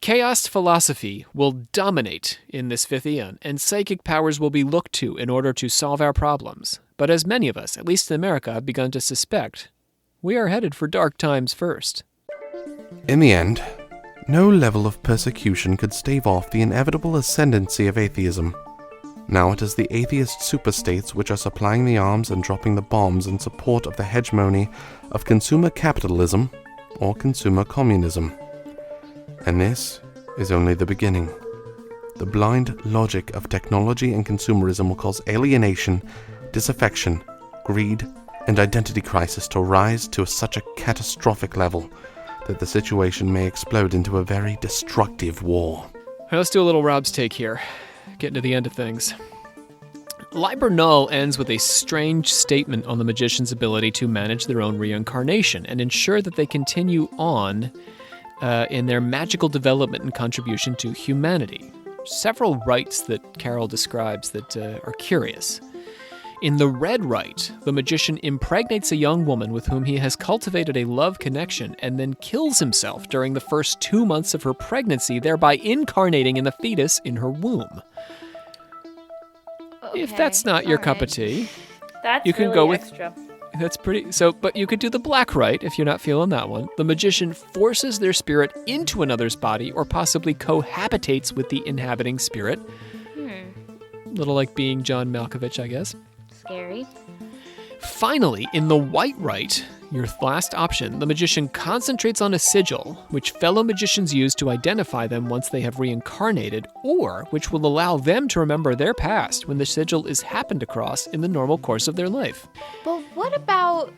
Chaos philosophy will dominate in this 5th eon, and psychic powers will be looked to in order to solve our problems. But as many of us, at least in America, have begun to suspect, we are headed for dark times first. In the end, no level of persecution could stave off the inevitable ascendancy of atheism. Now it is the atheist superstates which are supplying the arms and dropping the bombs in support of the hegemony of consumer capitalism or consumer communism. And this is only the beginning. The blind logic of technology and consumerism will cause alienation, disaffection, greed, and identity crisis to rise to such a catastrophic level that the situation may explode into a very destructive war. All right, let's do a little Rob's take here. Getting to the end of things. Liber Null ends with a strange statement on the magician's ability to manage their own reincarnation and ensure that they continue on in their magical development and contribution to humanity. Several rites that Carroll describes that are curious. In the red rite, the magician impregnates a young woman with whom he has cultivated a love connection and then kills himself during the first 2 months of her pregnancy, thereby incarnating in the fetus in her womb. If that's not your cup of tea, That's you can really go with extra. That's pretty. So, but you could do the black rite if you're not feeling that one. The magician forces their spirit into another's body or possibly cohabitates with the inhabiting spirit. A little like being John Malkovich, I guess. Scary. Finally, in the white rite, your last option, the magician concentrates on a sigil, which fellow magicians use to identify them once they have reincarnated, or which will allow them to remember their past when the sigil is happened across in the normal course of their life. But what about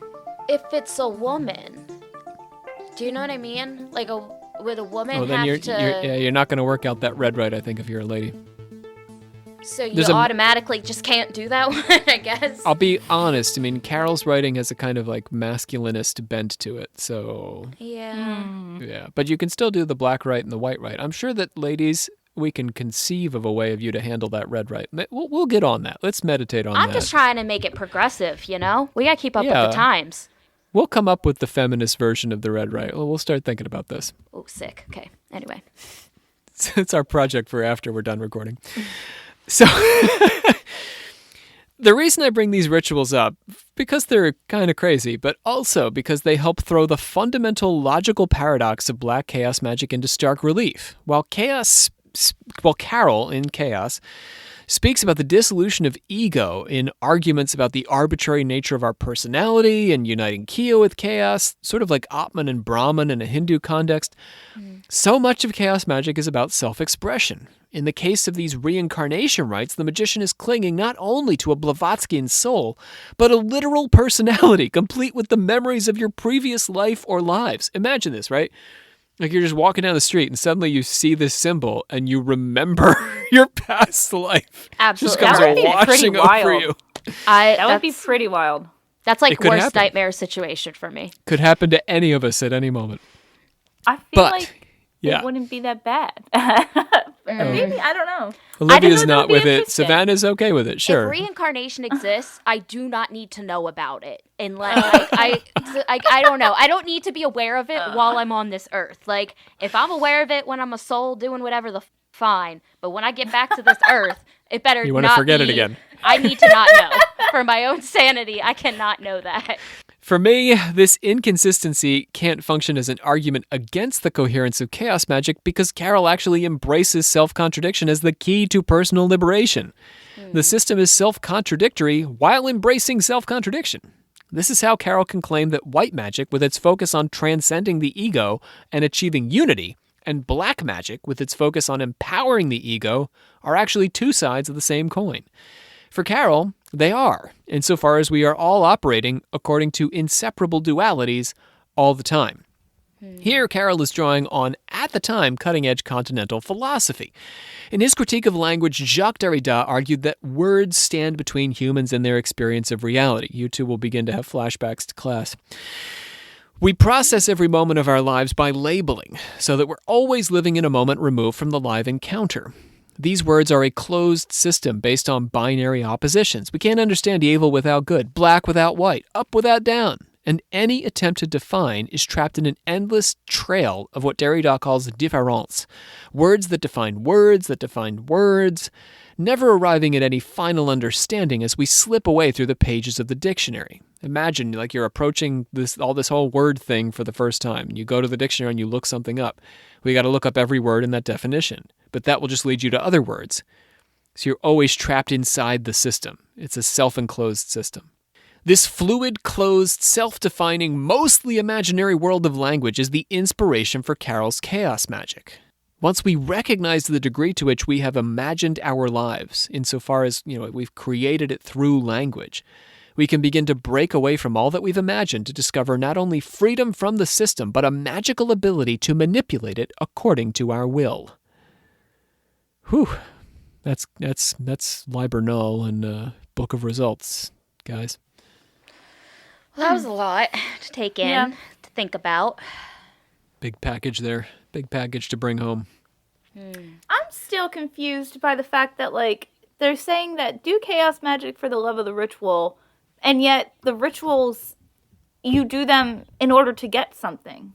if it's a woman? Do you know what I mean? Like, would a woman Then have to... you're not going to work out that red rite, I think, if you're a lady. So you There's a- automatically just can't do that one, I guess? I'll be honest. I mean, Carroll's writing has a kind of like masculinist bent to it. So, Yeah. yeah. But you can still do the black rite and the white rite. I'm sure that, ladies, we can conceive of a way of you to handle that red rite. We'll get on that. Let's meditate on that. I'm just trying to make it progressive, you know? We gotta keep up with Yeah. the times. We'll come up with the feminist version of the red right. We'll start thinking about this. Oh, sick. Okay. Anyway. It's our project for after we're done recording. So the reason I bring these rituals up, because they're kind of crazy, but also because they help throw the fundamental logical paradox of black chaos magic into stark relief. While Carrol in Chaos speaks about the dissolution of ego in arguments about the arbitrary nature of our personality and uniting Kyo with chaos, sort of like Atman and Brahman in a Hindu context, so much of chaos magic is about self-expression. In the case of these reincarnation rites, the magician is clinging not only to a Blavatskyan soul, but a literal personality, complete with the memories of your previous life or lives. Imagine this, right? Like you're just walking down the street and suddenly you see this symbol and you remember your past life. Absolutely. Just That would comes be pretty washing over wild. you. That would be pretty wild. That's like It could worst happen. nightmare situation for me. Could happen to any of us at any moment. I feel But, like yeah. it wouldn't be that bad. Maybe, I don't know. Olivia's that not would be with it. interesting. Savannah's okay with it, sure. If reincarnation exists, I do not need to know about it. And I don't know. I don't need to be aware of it while I'm on this earth. Like, if I'm aware of it when I'm a soul doing whatever the fine, but when I get back to this earth, it better You wanna not forget it be- again. I need to not know. For my own sanity, I cannot know that. For me, this inconsistency can't function as an argument against the coherence of chaos magic because Carrol actually embraces self-contradiction as the key to personal liberation. The system is self-contradictory while embracing self-contradiction. This is how Carrol can claim that white magic, with its focus on transcending the ego and achieving unity, and black magic, with its focus on empowering the ego, are actually two sides of the same coin. For Carrol, they are, insofar as we are all operating according to inseparable dualities all the time. Here, Carrol is drawing on, at the time, cutting-edge continental philosophy. In his critique of language, Jacques Derrida argued that words stand between humans and their experience of reality. You two will begin to have flashbacks to class. We process every moment of our lives by labeling, so that we're always living in a moment removed from the live encounter. These words are a closed system based on binary oppositions. We can't understand evil without good, black without white, up without down. And any attempt to define is trapped in an endless trail of what Derrida calls différance. Words that define words, never arriving at any final understanding as we slip away through the pages of the dictionary. Imagine like you're approaching this whole word thing for the first time. You go to the dictionary and you look something up. We got to look up every word in that definition, but that will just lead you to other words. So you're always trapped inside the system. It's a self-enclosed system. This fluid, closed, self-defining, mostly imaginary world of language is the inspiration for Carroll's chaos magic. Once we recognize the degree to which we have imagined our lives, insofar as, we've created it through language, we can begin to break away from all that we've imagined to discover not only freedom from the system, but a magical ability to manipulate it according to our will. Whew. That's Liber Null and Book of Results, guys. Well, that was a lot to take in, to think about. Big package there. Big package to bring home. I'm still confused by the fact that, they're saying that do chaos magic for the love of the ritual, and yet the rituals, you do them in order to get something.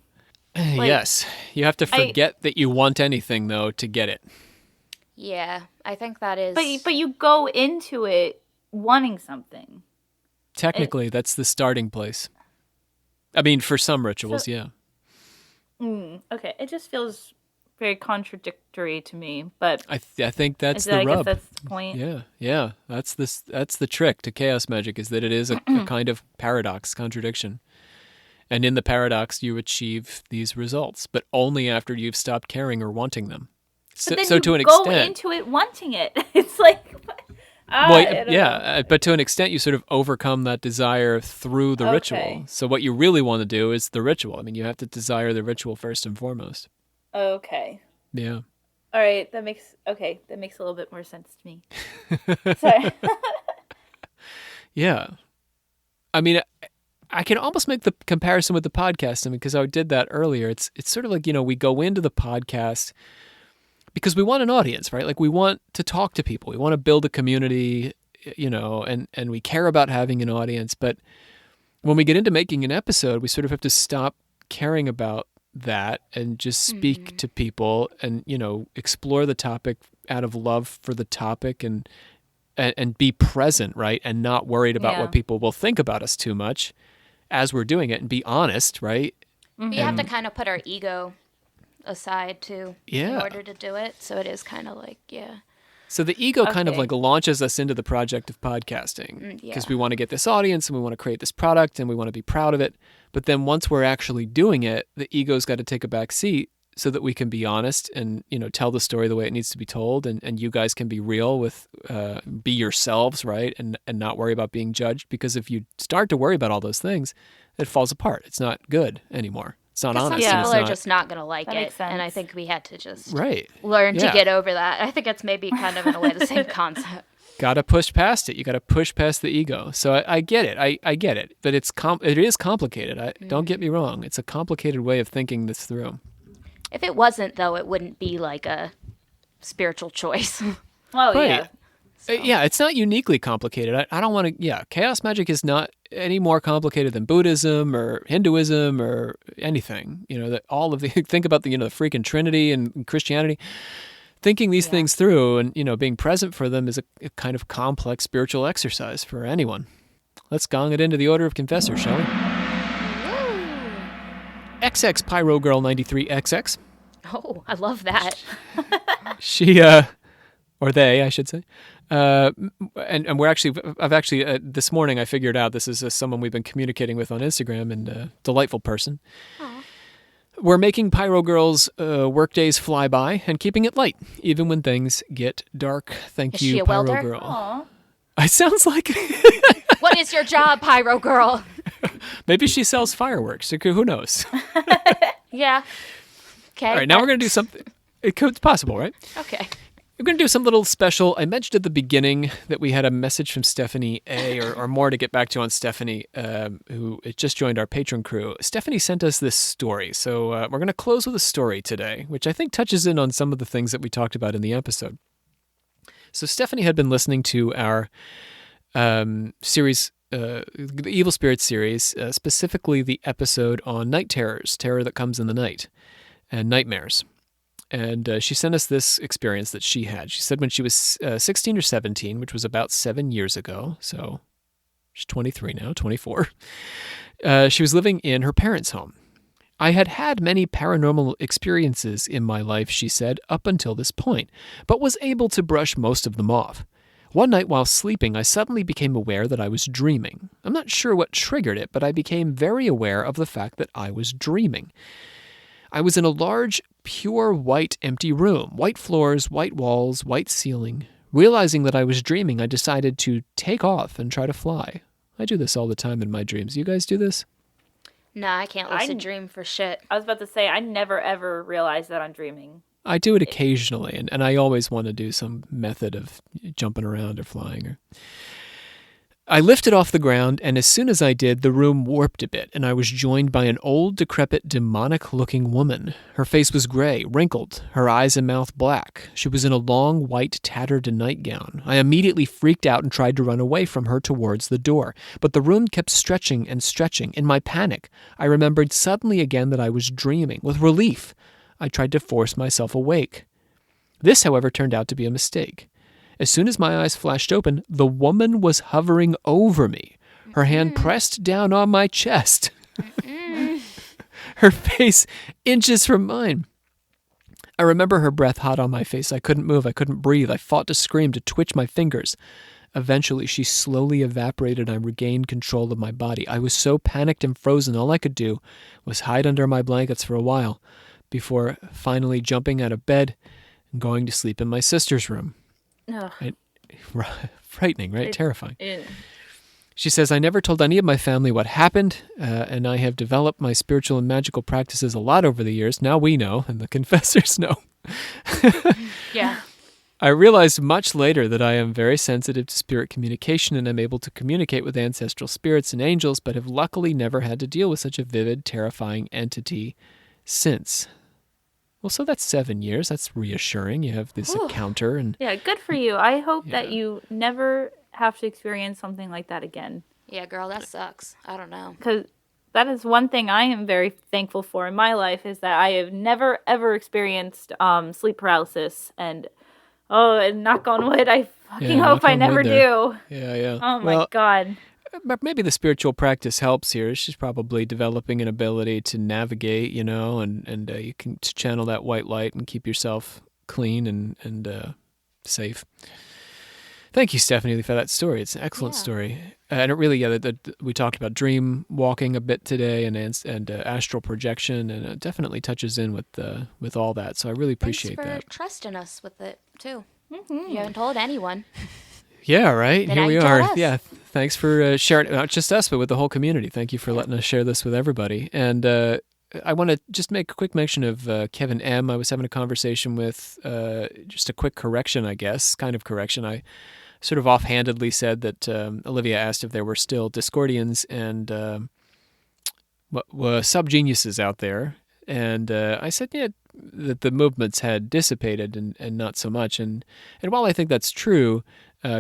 Yes. You have to forget that you want anything, though, to get it. Yeah, I think that is... But you go into it wanting something. Technically, that's the starting place. I mean, for some rituals, yeah. Okay, it just feels very contradictory to me, but I think that's the I rub. guess that's the point. Yeah. That's the trick to chaos magic, is that it is a kind of paradox, contradiction. And in the paradox, you achieve these results, but only after you've stopped caring or wanting them. But then so you to an go extent, into it wanting it. It's like... but to an extent, you sort of overcome that desire through the ritual. So what you really want to do is the ritual. I mean, you have to desire the ritual first and foremost. Okay. Yeah. All right, that makes a little bit more sense to me. Sorry. Yeah. I mean, I can almost make the comparison with the podcast. I mean, because I did that earlier. It's sort of like, we go into the podcast because we want an audience, right? Like, we want to talk to people. We want to build a community, and we care about having an audience. But when we get into making an episode, we sort of have to stop caring about that and just speak to people and, explore the topic out of love for the topic and be present, right? And not worried about what people will think about us too much as we're doing it, and be honest, right? We have to kind of put our ego aside too in order to do it. So it is kind of like, So the ego kind of like launches us into the project of podcasting because we want to get this audience and we want to create this product and we want to be proud of it. But then once we're actually doing it, the ego's got to take a back seat so that we can be honest and, tell the story the way it needs to be told. And you guys can be real with, be yourselves, right? And not worry about being judged, because if you start to worry about all those things, it falls apart. It's not good anymore. It's not honest. Some people are just not going to like it. And I think we had to just learn to Yeah. get over that. I think it's maybe kind of in a way the same concept. Got to push past it. You got to push past the ego. So I get it. I get it. But it is complicated. Don't get me wrong. It's a complicated way of thinking this through. If it wasn't, though, it wouldn't be like a spiritual choice. Oh, Right. yeah. Yeah, it's not uniquely complicated. I don't want to, chaos magic is not any more complicated than Buddhism or Hinduism or anything. That all of the, think about the freaking Trinity and Christianity. Thinking these things through and, being present for them is a kind of complex spiritual exercise for anyone. Let's gong it into the order of confessors, shall we? XX Pyro Girl 93XX. Oh, I love that. She, or they, I should say. And I've actually, this morning I figured out this is someone we've been communicating with on Instagram, and a delightful person. Aww. We're making Pyro Girl's workdays fly by and keeping it light, even when things get dark. Thank Is you, she a Pyro welder? Girl. Aw. It sounds like What is your job, Pyro Girl? maybe she sells fireworks. Who knows? Yeah. Okay. All right, now we're going to do something. It's possible, right? Okay. We're going to do some little special. I mentioned at the beginning that we had a message from Stephanie A, or more to get back to on Stephanie, who just joined our patron crew. Stephanie sent us this story. So we're going to close with a story today, which I think touches in on some of the things that we talked about in the episode. So Stephanie had been listening to our series, the Evil Spirits series, specifically the episode on night terrors, terror that comes in the night, and nightmares. And she sent us this experience that she had. She said when she was 16 or 17, which was about 7 years ago, so she's 23 now, 24, she was living in her parents' home. I had had many paranormal experiences in my life, she said, up until this point, but was able to brush most of them off. One night while sleeping, I suddenly became aware that I was dreaming. I'm not sure what triggered it, but I became very aware of the fact that I was dreaming. I was in a large, pure white empty room, white floors, white walls, white ceiling. Realizing that I was dreaming, I decided to take off and try to fly. I do this all the time in my dreams. You guys do this? Nah, I can't lucid dream for shit. I was about to say, I never ever realize that I'm dreaming. I do it occasionally, and I always want to do some method of jumping around or flying. I lifted off the ground, and as soon as I did, the room warped a bit, and I was joined by an old, decrepit, demonic-looking woman. Her face was gray, wrinkled, her eyes and mouth black. She was in a long, white, tattered nightgown. I immediately freaked out and tried to run away from her towards the door, but the room kept stretching and stretching. In my panic, I remembered suddenly again that I was dreaming. With relief, I tried to force myself awake. This, however, turned out to be a mistake. As soon as my eyes flashed open, the woman was hovering over me, her hand pressed down on my chest, her face inches from mine. I remember her breath hot on my face. I couldn't move. I couldn't breathe. I fought to scream, to twitch my fingers. Eventually, she slowly evaporated and I regained control of my body. I was so panicked and frozen, all I could do was hide under my blankets for a while before finally jumping out of bed and going to sleep in my sister's room. Ugh. Frightening, right? Terrifying. She says, I never told any of my family what happened, and I have developed my spiritual and magical practices a lot over the years. Now we know, and the confessors know. Yeah. I realized much later that I am very sensitive to spirit communication and am able to communicate with ancestral spirits and angels, but have luckily never had to deal with such a vivid, terrifying entity since. Well, so that's 7 years. That's reassuring. You have this encounter. And yeah, good for you. I hope that you never have to experience something like that again. Yeah, girl, that sucks. I don't know. Because that is one thing I am very thankful for in my life is that I have never, ever experienced sleep paralysis. And knock on wood, I fucking hope I never do. Yeah. Oh, my God. But maybe the spiritual practice helps here. She's probably developing an ability to navigate, and you can channel that white light and keep yourself clean and safe. Thank you, Stephanie, for that story. It's an excellent story. And it really, we talked about dream walking a bit today and astral projection, and it definitely touches in with all that. So I really appreciate Thanks that. for trusting us with it, too. Mm-hmm. You haven't told anyone. Yeah, right. Then Here we I are. told us. Yeah, thanks for sharing, not just us, but with the whole community. Thank you for letting us share this with everybody. And I want to just make a quick mention of Kevin M. I was having a conversation with, just a quick correction, I guess, kind of correction. I sort of offhandedly said that Olivia asked if there were still Discordians and subgeniuses out there. And I said, yeah, that the movements had dissipated and not so much. And while I think that's true,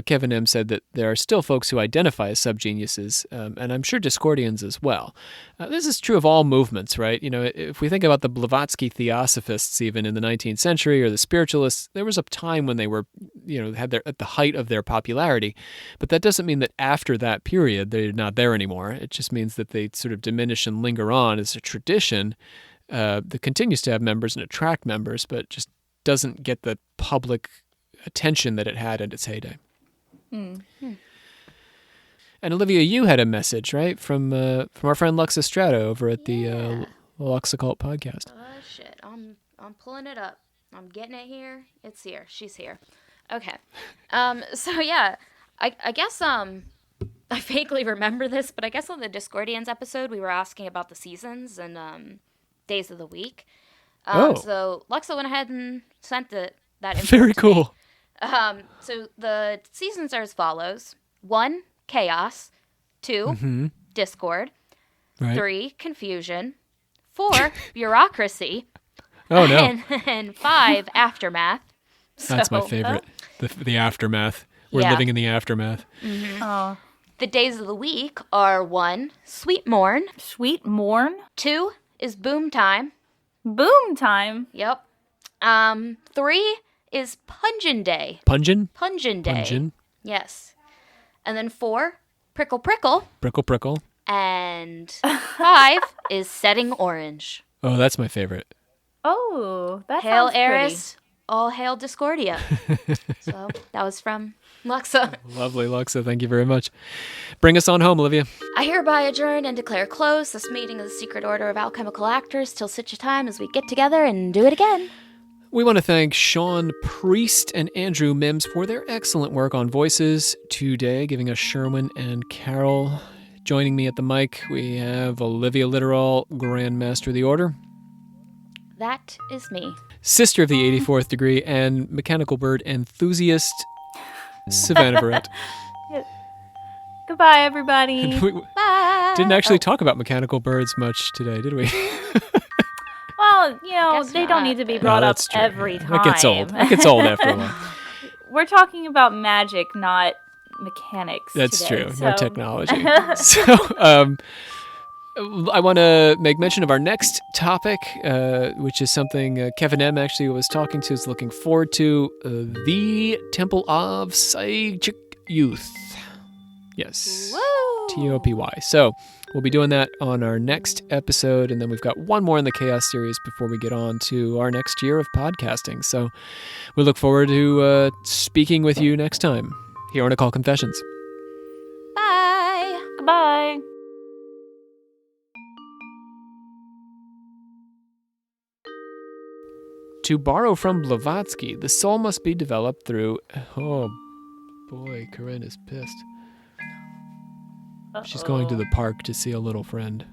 Kevin M. said that there are still folks who identify as subgeniuses, and I'm sure Discordians as well. This is true of all movements, right? If we think about the Blavatsky Theosophists even in the 19th century or the spiritualists, there was a time when they were, at the height of their popularity. But that doesn't mean that after that period, they're not there anymore. It just means that they sort of diminish and linger on as a tradition that continues to have members and attract members, but just doesn't get the public attention that it had at its heyday. Mm-hmm. And Olivia, you had a message, right, from our friend Lux Estrada over at the Lux Occult podcast. Oh shit! I'm pulling it up. I'm getting it here. It's here. She's here. Okay. So yeah, I guess I vaguely remember this, but I guess on the Discordians episode we were asking about the seasons and days of the week. So Luxa went ahead and sent that info Very to cool. me. So the seasons are as follows: 1, chaos; 2, discord; Right. 3, confusion; 4, bureaucracy; Oh no, and 5, aftermath. that's my So, favorite. The aftermath. We're Yeah. living in the aftermath. Oh, the days of the week are 1, sweet morn; sweet morn? 2 is boom time. Boom time. Yep. 3 is pungent day. Pungent? Pungent day. Pungent. Yes. And then 4, prickle prickle. Prickle prickle. And 5 is setting orange. Oh, that's my favorite. Oh, that Hail sounds pretty. Eris, all hail Discordia. So that was from Luxa. Lovely, Luxa. Thank you very much. Bring us on home, Olivia. I hereby adjourn and declare close this meeting of the Secret Order of Alchemical Actors till such a time as we get together and do it again. We want to thank Sean Priest and Andrew Mims for their excellent work on voices today, giving us Sherwin and Carrol. Joining me at the mic, we have Olivia Litterall, Grand Master of the Order. That is me. Sister of the 84th degree and mechanical bird enthusiast, Savannah Barrett. Goodbye, everybody. We Bye. didn't actually talk about mechanical birds much today, did we? Well, guess they don't not. need to be No, brought up that's true. every time. It gets old. It gets old after a while. We're talking about magic, not mechanics. That's today, true. so. No technology. So, I want to make mention of our next topic, which is something Kevin M. actually was talking to, is looking forward to, the Temple of Psychic Youth. Yes. Woo! TOPY. So we'll be doing that on our next episode, and then we've got one more in the Chaos series before we get on to our next year of podcasting. So we look forward to speaking with you next time here on Occult Confessions. Bye. Goodbye. To borrow from Blavatsky, the soul must be developed through... Oh, boy, Corinne is pissed. She's going to the park to see a little friend.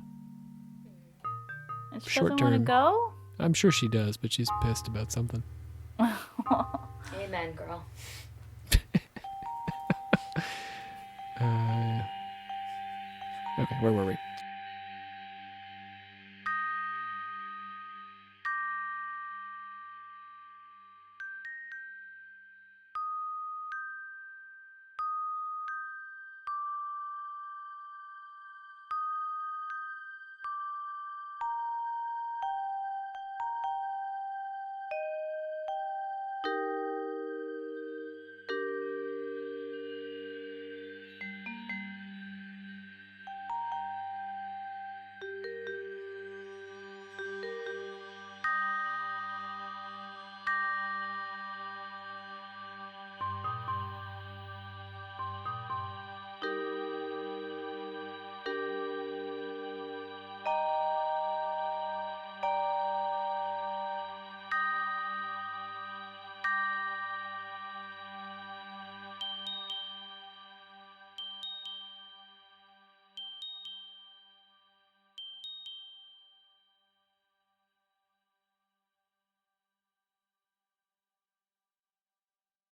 And she short doesn't want to term. go? I'm sure she does, but she's pissed about something. Amen, girl. Okay, where were we?